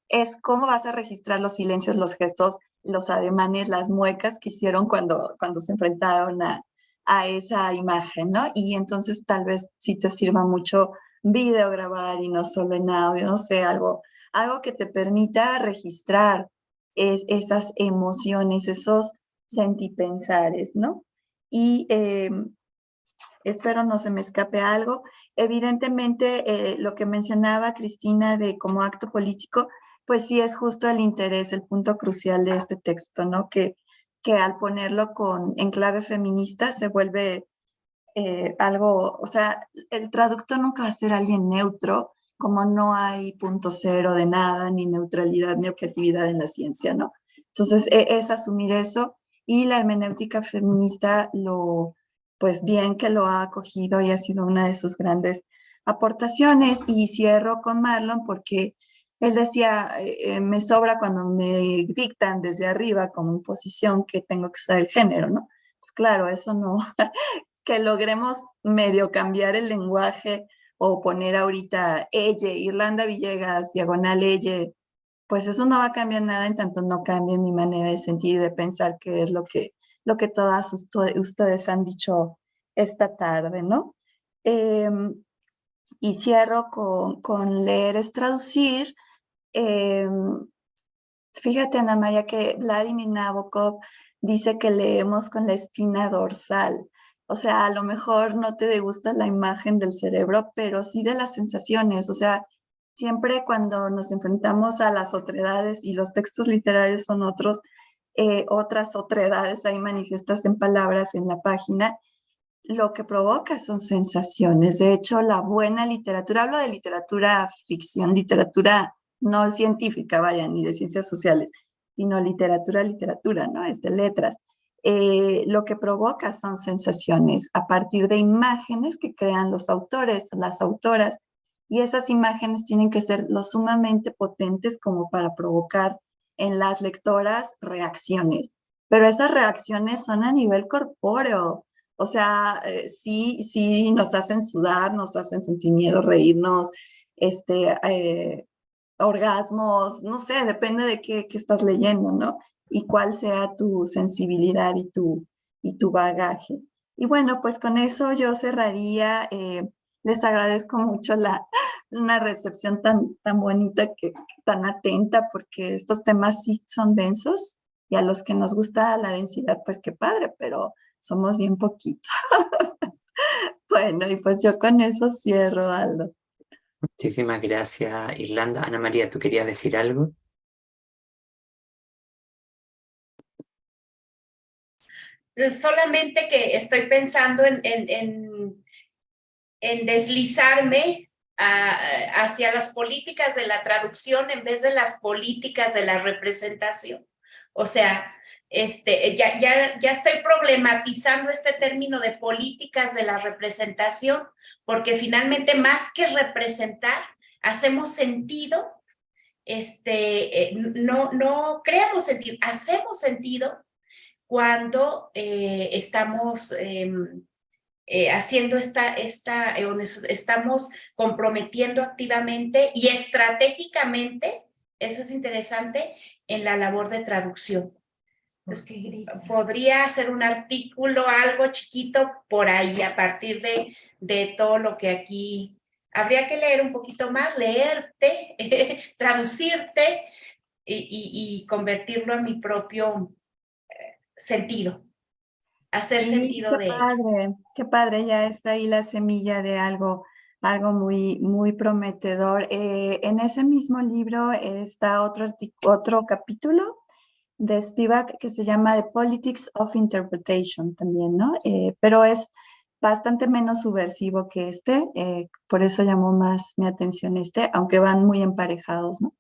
es cómo vas a registrar los silencios, los gestos, los ademanes, las muecas que hicieron cuando se enfrentaron a esa imagen, ¿no? Y entonces tal vez sí te sirva mucho video grabar y no solo en audio, no sé, algo que te permita registrar esas emociones, esos sentipensares, ¿no? Y espero no se me escape algo. Evidentemente, lo que mencionaba Cristina de como acto político, pues sí es justo el interés, el punto crucial de este texto, ¿no? Que al ponerlo en clave feminista se vuelve algo, o sea, el traductor nunca va a ser alguien neutro, como no hay punto cero de nada, ni neutralidad, ni objetividad en la ciencia, ¿no? Entonces, es asumir eso y la hermenéutica feminista pues bien que lo ha acogido y ha sido una de sus grandes aportaciones. Y cierro con Marlon porque él decía, me sobra cuando me dictan desde arriba como imposición que tengo que usar el género, ¿no? Pues claro, eso no, que logremos medio cambiar el lenguaje o poner ahorita ella, Irlanda Villegas, diagonal ella, pues eso no va a cambiar nada en tanto no cambie mi manera de sentir y de pensar, que es lo que todas ustedes han dicho esta tarde, ¿no? Y cierro con leer es traducir. Eh, Fíjate, Ana María, que Vladimir Nabokov dice que leemos con la espina dorsal. O sea, a lo mejor no te gusta la imagen del cerebro, pero sí de las sensaciones. O sea, siempre cuando nos enfrentamos a las otredades y los textos literarios son otras otredades ahí manifiestas en palabras en la página, lo que provoca son sensaciones. De hecho, la buena literatura, hablo de literatura ficción, literatura no científica, vaya, ni de ciencias sociales, sino literatura, ¿no? Letras. Lo que provoca son sensaciones a partir de imágenes que crean los autores, las autoras, y esas imágenes tienen que ser lo sumamente potentes como para provocar en las lectoras reacciones. Pero esas reacciones son a nivel corpóreo, o sea, sí nos hacen sudar, nos hacen sentir miedo, reírnos, orgasmos, no sé, depende de qué estás leyendo, ¿no? Y cuál sea tu sensibilidad y tu bagaje. Y bueno, pues con eso yo cerraría. Les agradezco mucho una recepción tan bonita, tan atenta, porque estos temas sí son densos y a los que nos gusta la densidad, pues qué padre, pero somos bien poquitos. Bueno, y pues yo con eso cierro, Aldo. Muchísimas gracias, Irlanda. Ana María, ¿tú querías decir algo? Solamente que estoy pensando en deslizarme hacia las políticas de la traducción en vez de las políticas de la representación. O sea, ya estoy problematizando este término de políticas de la representación, porque finalmente más que representar, hacemos sentido, no creamos sentido, hacemos sentido cuando estamos haciendo estamos comprometiendo activamente y estratégicamente, eso es interesante, en la labor de traducción. Podría hacer un artículo, algo chiquito por ahí, a partir de todo lo que aquí habría que leer un poquito más, leerte, traducirte y convertirlo en mi propio sentido, hacer sentido de ello. Qué padre, ya está ahí la semilla de algo muy, muy prometedor. En ese mismo libro está otro capítulo de Spivak que se llama The Politics of Interpretation también, ¿no? Pero es bastante menos subversivo que por eso llamó más mi atención aunque van muy emparejados, ¿no?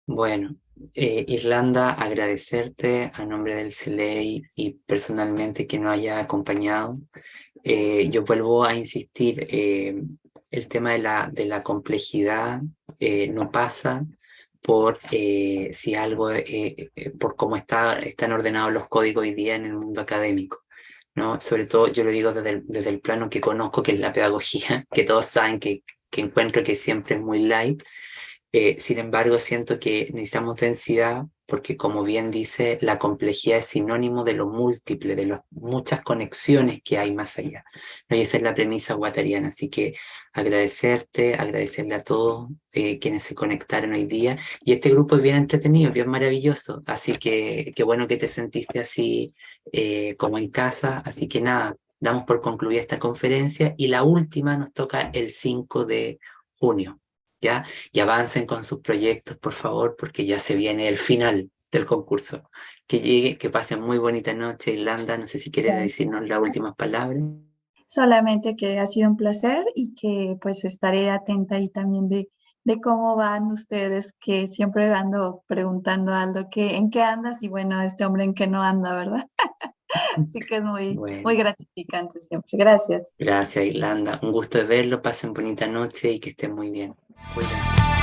Bueno, Irlanda, agradecerte a nombre del CELEI y personalmente que nos haya acompañado. Yo vuelvo a insistir, el tema de la complejidad no pasa por si algo, por cómo están ordenados los códigos hoy día en el mundo académico, ¿no? Sobre todo yo lo digo desde el plano que conozco, que es la pedagogía, que todos saben que encuentro que siempre es muy light. Sin embargo, siento que necesitamos densidad porque, como bien dice, la complejidad es sinónimo de lo múltiple, de las muchas conexiones que hay más allá, ¿no? Y esa es la premisa guattariana. Así que agradecerle a todos quienes se conectaron hoy día. Y este grupo es bien entretenido, bien maravilloso. Así que qué bueno que te sentiste así como en casa. Así que nada, damos por concluida esta conferencia y la última nos toca el 5 de junio. ¿Ya? Y avancen con sus proyectos, por favor, porque ya se viene el final del concurso. Que pasen muy bonita noche, Irlanda. No sé si quieres decirnos las últimas palabras. Solamente que ha sido un placer y que pues estaré atenta ahí también de cómo van ustedes, que siempre ando preguntando a Aldo en qué andas y bueno, este hombre en qué no anda, ¿verdad? Así que es muy gratificante siempre. Gracias. Gracias, Irlanda. Un gusto de verlo. Pasen bonita noche y que estén muy bien. Cuídense.